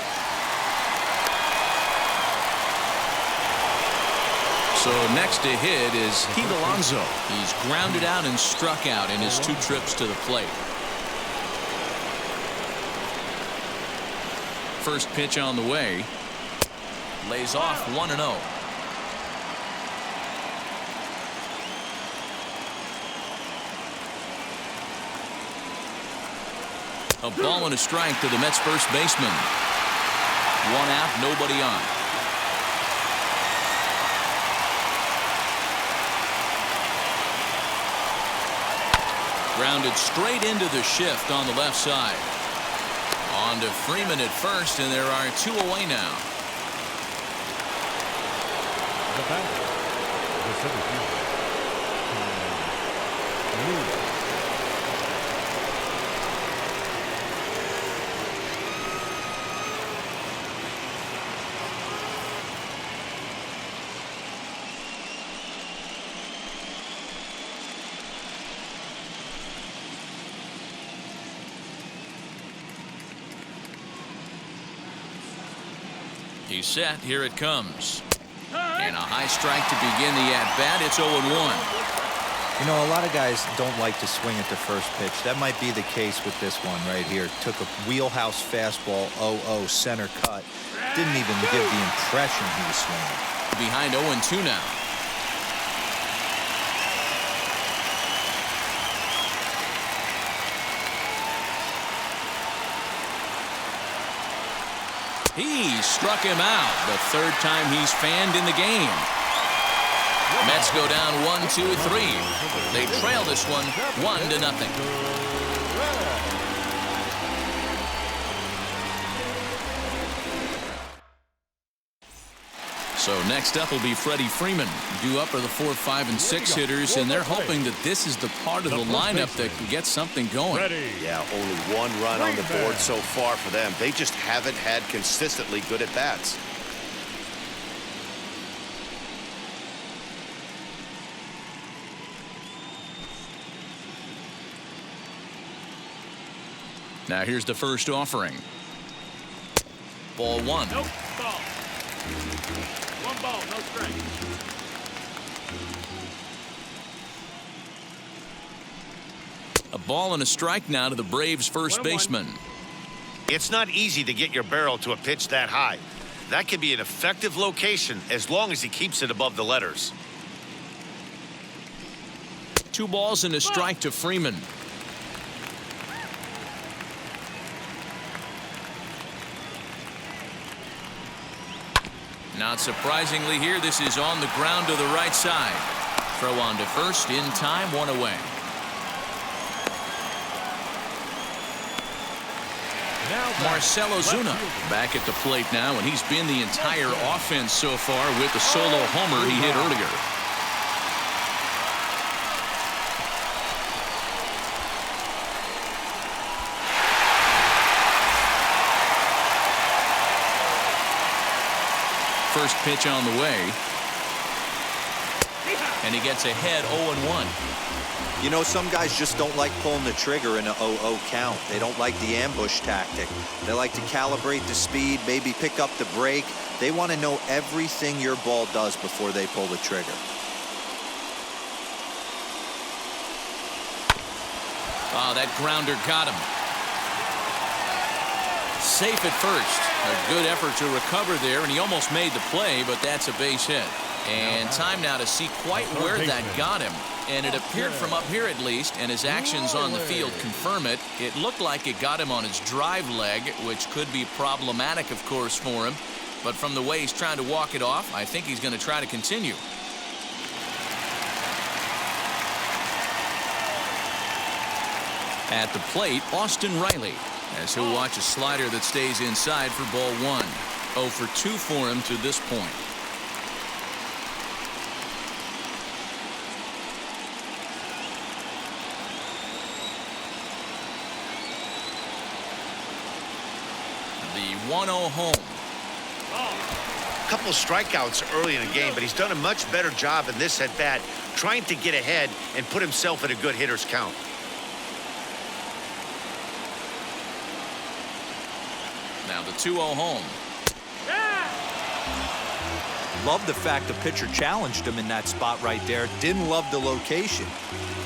So next to hit is Pete Alonso. He's grounded out and struck out in his 2 trips to the plate. First pitch on the way. Lays off 1-0. A ball and a strike to the Mets first baseman. 1 out, nobody on. Grounded straight into the shift on the left side. On to Freeman at first, and there are 2 away now. The batter, the center fielder, Nemo. He's set. Here it comes. And a high strike to begin the at-bat. It's 0-1. You know, a lot of guys don't like to swing at the first pitch. That might be the case with this one right here. Took a wheelhouse fastball, 0-0 center cut. Didn't even give the impression he was swinging. Behind 0-2 now. He struck him out. The 3rd time he's fanned in the game. Mets go down 1-2-3. They trail this one 1-0. So next up will be Freddy Freeman. Due up are the 4, 5, and 6 hitters, and they're hoping that this is the part of the lineup that can get something going. Yeah, only 1 run on the board so far for them. They just haven't had consistently good at bats. Now here's the first offering. Ball 1. Nope, ball. 1 ball, no strike. A ball and a strike now to the Braves first baseman. It's not easy to get your barrel to a pitch that high. That can be an effective location as long as he keeps it above the letters. 2 balls and a strike to Freeman. Not surprisingly here, this is on the ground to the right side. Throw on to first, in time, 1 away. Marcell Ozuna back at the plate now, and he's been the entire offense so far with the solo homer he hit earlier. First pitch on the way. And he gets ahead 0-1. You know, some guys just don't like pulling the trigger in a 0-0 count. They don't like the ambush tactic. They like to calibrate the speed, maybe pick up the brake. They want to know everything your ball does before they pull the trigger. Oh, that grounder got him. Safe at first. A good effort to recover there, and he almost made the play, but that's a base hit. And time now to see quite where that got him. And it appeared from up here at least, and his actions on the field confirm it. It looked like it got him on his drive leg, which could be problematic, of course, for him. But from the way he's trying to walk it off, I think he's going to try to continue. At the plate, Austin Riley, as he'll watch a slider that stays inside for ball 1. 0 for 2 for him to this point. The 1-0 home. A couple of strikeouts early in the game, but he's done a much better job in this at-bat trying to get ahead and put himself at a good hitter's count. Now the 2-0 home. Love the fact the pitcher challenged him in that spot right there. Didn't love the location.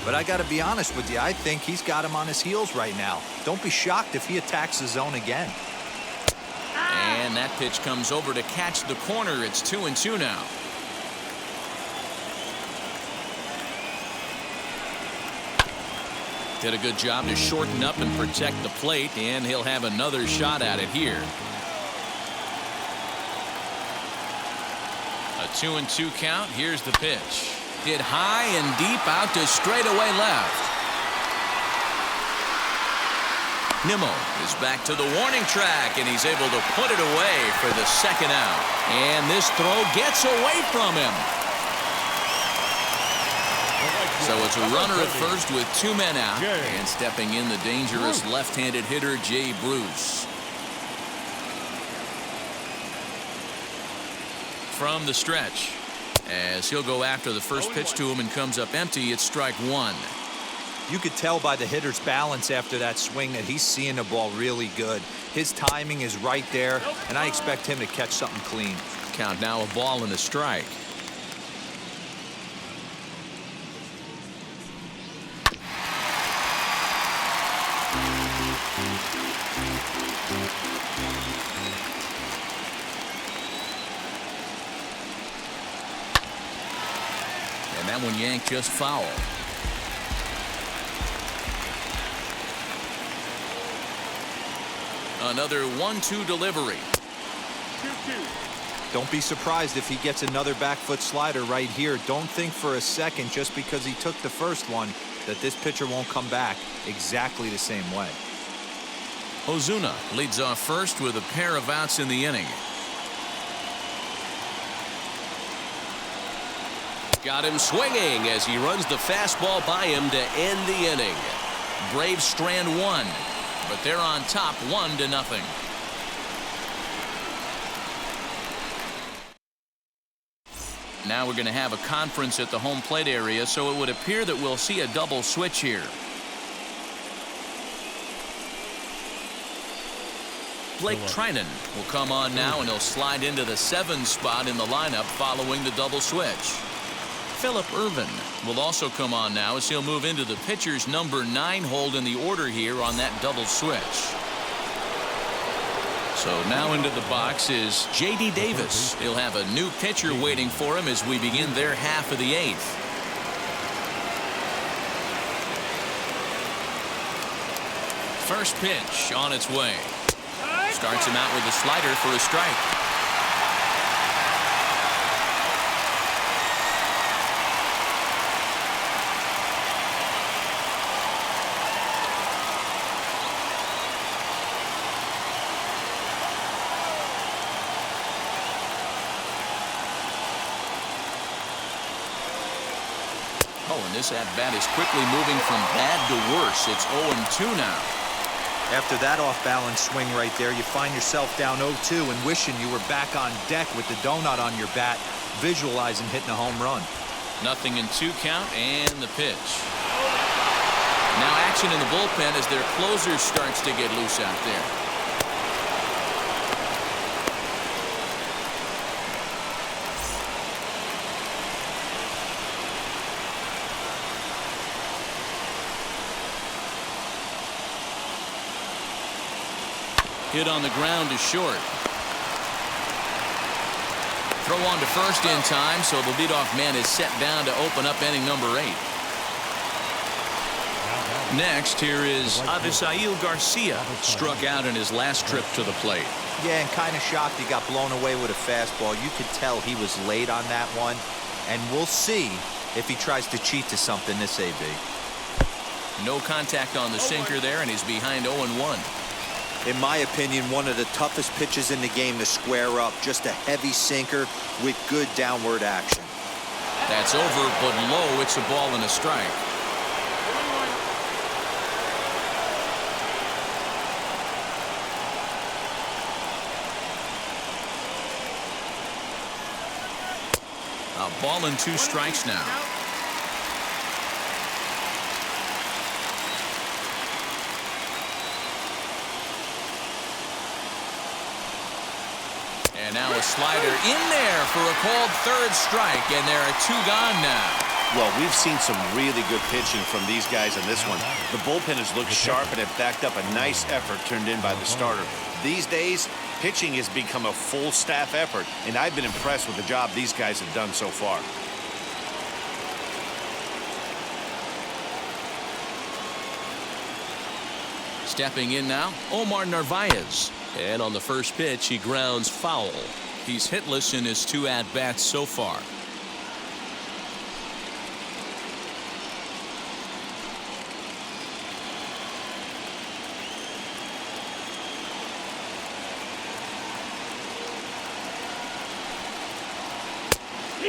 But I got to be honest with you, I think he's got him on his heels right now. Don't be shocked if he attacks the zone again. And that pitch comes over to catch the corner. It's 2-2 now. Did a good job to shorten up and protect the plate, and he'll have another shot at it here. A 2-2 count. Here's the pitch. Hit high and deep out to straightaway left. Nemo is back to the warning track, and he's able to put it away for the second out. And this throw gets away from him. So it's a runner at first with 2 men out, and stepping in the dangerous left-handed hitter Jay Bruce. From the stretch, as he'll go after the first pitch to him and comes up empty, it's strike 1. You could tell by the hitter's balance after that swing that he's seeing the ball really good. His timing is right there, and I expect him to catch something clean. Count now, a ball and a strike. And that one yanked just foul. Another 1-2 delivery. 2-2. Don't be surprised if he gets another back foot slider right here. Don't think for a second, just because he took the first one, that this pitcher won't come back exactly the same way. Ozuna leads off first with a pair of outs in the inning. Got him swinging as he runs the fastball by him to end the inning. Braves strand 1, but they're on top 1-0. Now we're going to have a conference at the home plate area, so it would appear that we'll see a double switch here. Blake Trinan will come on now, and he'll slide into the 7 spot in the lineup following the double switch. Phillip Ervin will also come on now as he'll move into the pitcher's number 9 hold in the order here on that double switch. So now into the box is J.D. Davis. He'll have a new pitcher waiting for him as we begin their half of the 8th. First pitch on its way. Starts him out with a slider for a strike. Oh, and this at-bat is quickly moving from bad to worse. It's 0-2 now. After that off-balance swing right there, you find yourself down 0-2 and wishing you were back on deck with the donut on your bat, visualizing hitting a home run. 0-2 count and the pitch. Now action in the bullpen as their closer starts to get loose out there. Hit on the ground to short. Throw on to first in time, so the leadoff man is set down to open up inning number 8. Next, here is Avisail Garcia, struck out in his last trip to the plate. Yeah, and kind of shocked he got blown away with a fastball. You could tell he was late on that one, and we'll see if he tries to cheat to something this AB. No contact on the sinker there, and he's behind 0-1. In my opinion, one of the toughest pitches in the game to square up. Just a heavy sinker with good downward action. That's over, but low. It's a ball and a strike. A ball and 2 strikes now. And now a slider in there for a called 3rd strike, and there are 2 gone now. Well, we've seen some really good pitching from these guys in this one. The bullpen has looked sharp and have backed up a nice effort turned in by the starter. These days, pitching has become a full staff effort, and I've been impressed with the job these guys have done so far. Stepping in now, Omar Narvaez. And on the first pitch, he grounds foul. He's hitless in his 2 at-bats so far.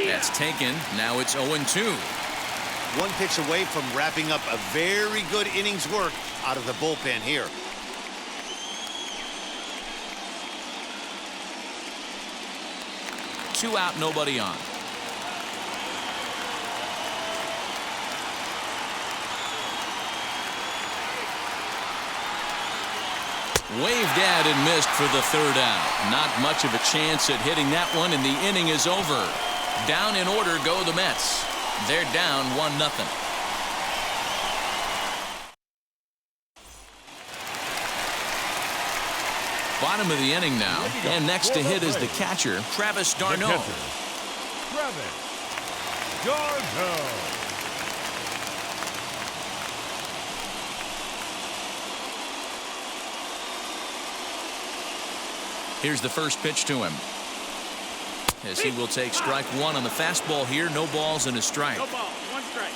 That's taken. Now it's 0-2. One pitch away from wrapping up a very good innings work out of the bullpen here. Two out, nobody on. Waved at and missed for the 3rd out. Not much of a chance at hitting that one, and the inning is over. Down in order go the Mets. They're down 1-0. Bottom of the inning now, and next to hit is the catcher, Travis d'Arnaud. Travis d'Arnaud. Here's the first pitch to him. As he will take strike 1 on the fastball here. No balls and a strike. No ball, 1 strike.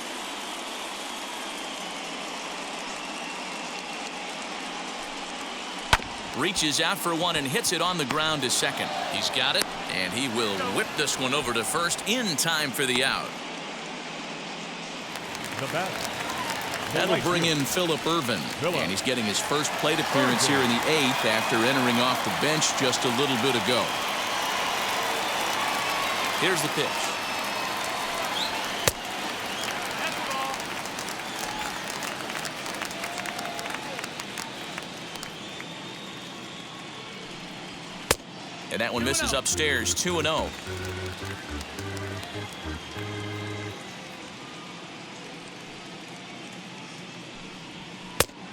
Reaches out for 1 and hits it on the ground to second. He's got it, and he will whip this one over to first in time for the out. The batter. That'll bring in Phillip Ervin, and he's getting his first plate appearance here in the 8th after entering off the bench just a little bit ago. Here's the pitch. And that one misses upstairs, 2-0.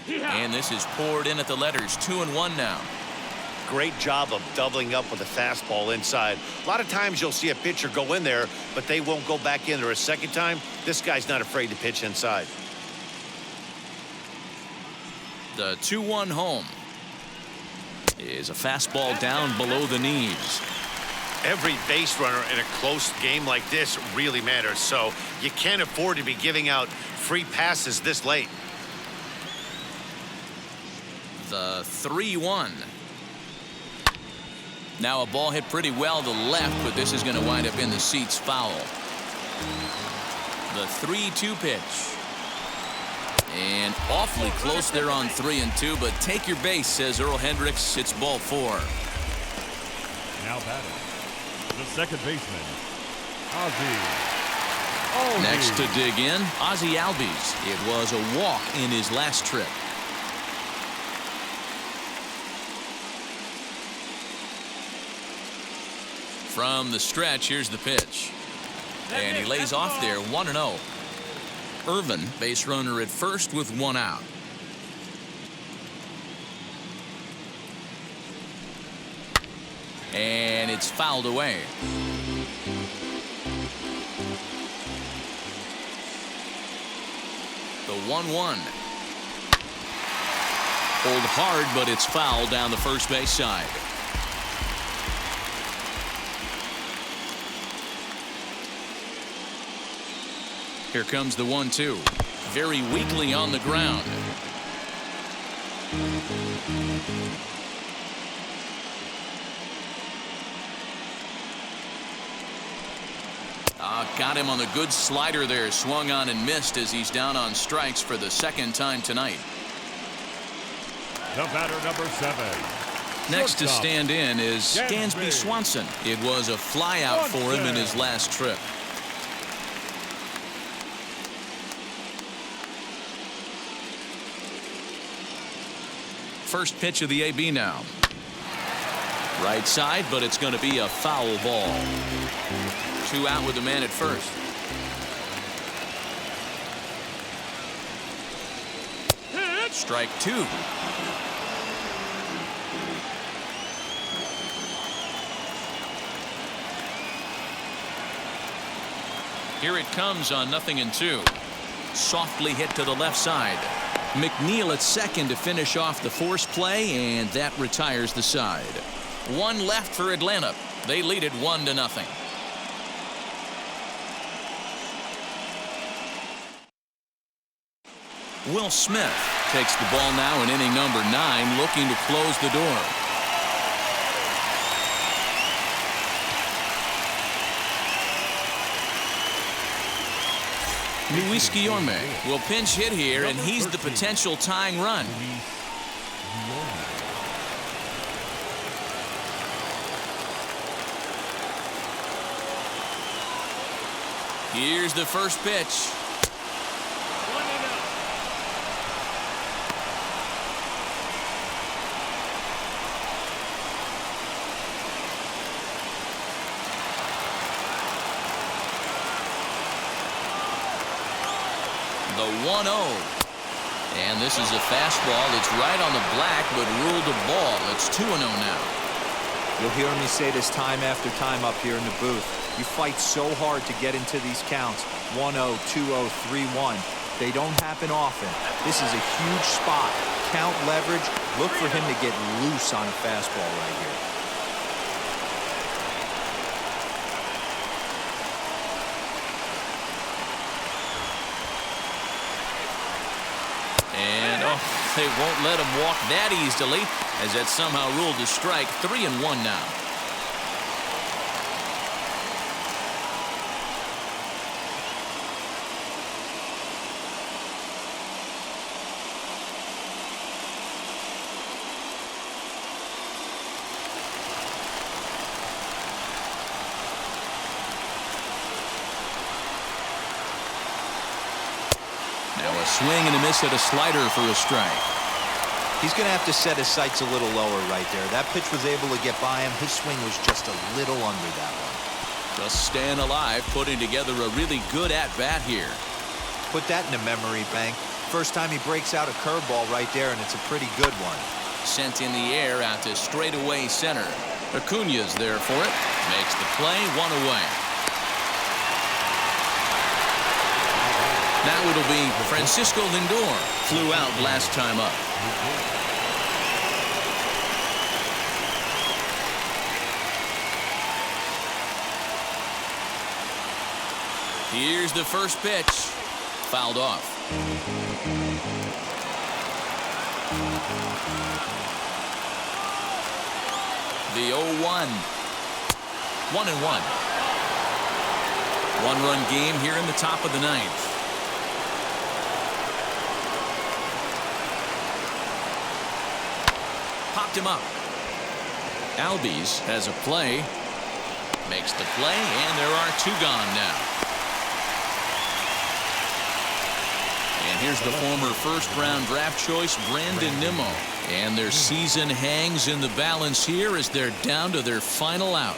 And this is poured in at the letters, 2-1 now. Great job of doubling up with a fastball inside. A lot of times you'll see a pitcher go in there, but they won't go back in there a second time. This guy's not afraid to pitch inside. The 2-1 home is a fastball down below the knees. Every base runner in a close game like this really matters, so you can't afford to be giving out free passes this late. The 3-1. Now a ball hit pretty well to left, but this is going to wind up in the seats foul. The 3-2 pitch. And awfully close there on 3-2, but take your base, says Earl Hendricks. It's ball 4. Now batting, the second baseman, Ozzie. Next to dig in, Ozzie Albies. It was a walk in his last trip. From the stretch, here's the pitch. And he lays off there, 1-0. Ervin, base runner at first with 1 out. And it's fouled away. The 1-1. Pulled hard, but it's fouled down the first base side. Here comes the 1-2. very weakly on the ground. Got him on the good slider there. Swung on and missed as he's down on strikes for the second time tonight. The batter, number 7. Next to Shortstop, stand in is Dansby Dansby Swanson. It was a flyout for him in his last trip. First pitch of the AB now. Right side, but it's going to be a foul ball. 2 out with the man at first. Strike 2. Here it comes on 0-2. Softly hit to the left side. Mcneil at second to finish off the force play, and that retires the side. 1 left for Atlanta. They lead it 1-0. Will Smith takes the ball now in inning number 9, looking to close the door. Luis Guillorme will pinch hit here, and he's the potential tying run. Here's the first pitch. The 1-0. And this is a fastball that's right on the black, but ruled a ball. It's 2-0 now. You'll hear me say this time after time up here in the booth. You fight so hard to get into these counts. 1-0, 2-0, 3-1. They don't happen often. This is a huge spot. Count leverage. Look for him to get loose on a fastball right here. And they won't let him walk that easily, as that somehow ruled a strike. 3-1 now. Now a swing and a miss at a slider for a strike. He's going to have to set his sights a little lower right there. That pitch was able to get by him. His swing was just a little under that one. Just staying alive, putting together a really good at-bat here. Put that in a memory bank. First time he breaks out a curveball right there, and it's a pretty good one. Sent in the air out to straightaway center. Acuña's there for it. Makes the play, 1 away. Now it'll be Francisco Lindor. Flew out last time up. Here's the first pitch. Fouled off. The 0-1. 1-1. One-run game here in the top of the 9th. Popped him up. Albies has a play. Makes the play, and there are 2 gone now. And here's the former first-round draft choice, Brandon Nemo. And their season hangs in the balance here as they're down to their final out.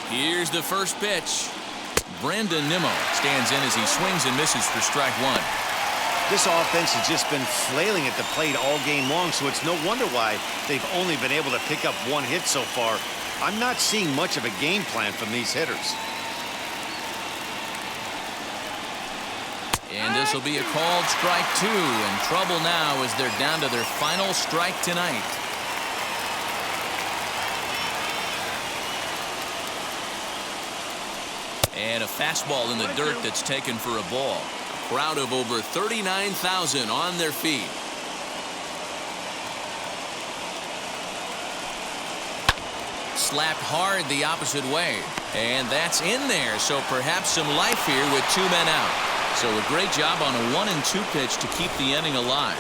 Here's the first pitch. Brandon Nemo stands in as he swings and misses for strike 1. This offense has just been flailing at the plate all game long, so it's no wonder why they've only been able to pick up 1 hit so far. I'm not seeing much of a game plan from these hitters. And this will be a called strike 2. And trouble now as they're down to their final strike tonight. And a fastball in the dirt that's taken for a ball. A crowd of over 39,000 on their feet. Slapped hard the opposite way. And that's in there. So perhaps some life here with 2 men out. So a great job on a 1-2 pitch to keep the inning alive.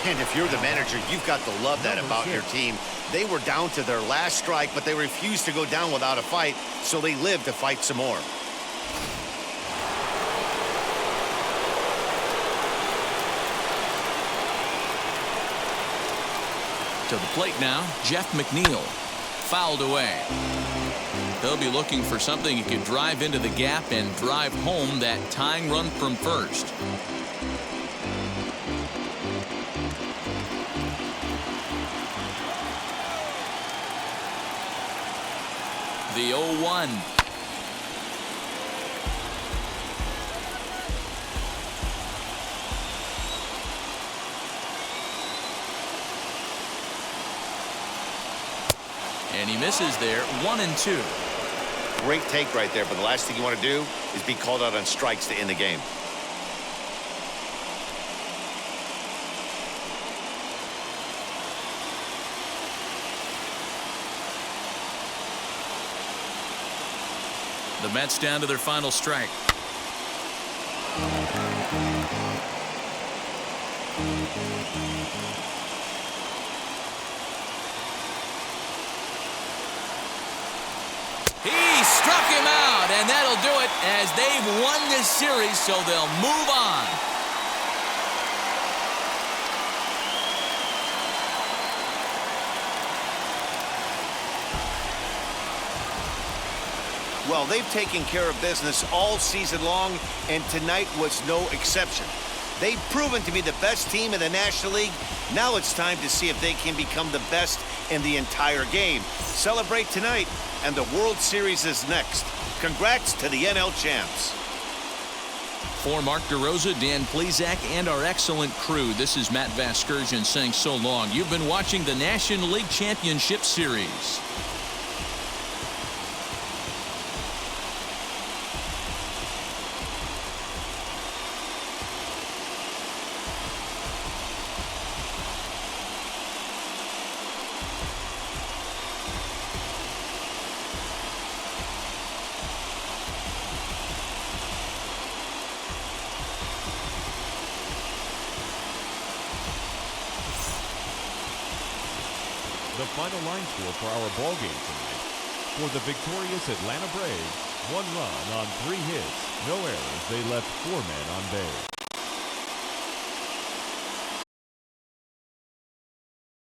And if you're the manager, you've got to love that about your team. They were down to their last strike, but they refused to go down without a fight, so they lived to fight some more. To the plate now, Jeff Mcneil. Fouled away. They'll be looking for something he could drive into the gap and drive home that tying run from first. The 0-1. And he misses there. 1-2. Great take right there, but the last thing you want to do is be called out on strikes to end the game. The Mets down to their final strike. He struck him out, and that'll do it as they've won this series, so they'll move on. Well, they've taken care of business all season long, and tonight was no exception. They've proven to be the best team in the National League. Now it's time to see if they can become the best in the entire game. Celebrate tonight, and the World Series is next. Congrats to the NL champs. For Mark DeRosa, Dan Plesac, and our excellent crew, this is Matt Vasgersian saying so long. You've been watching the National League Championship Series. The final line score for our ball game tonight. For the victorious Atlanta Braves, 1 run on 3 hits, no errors. They left 4 men on base.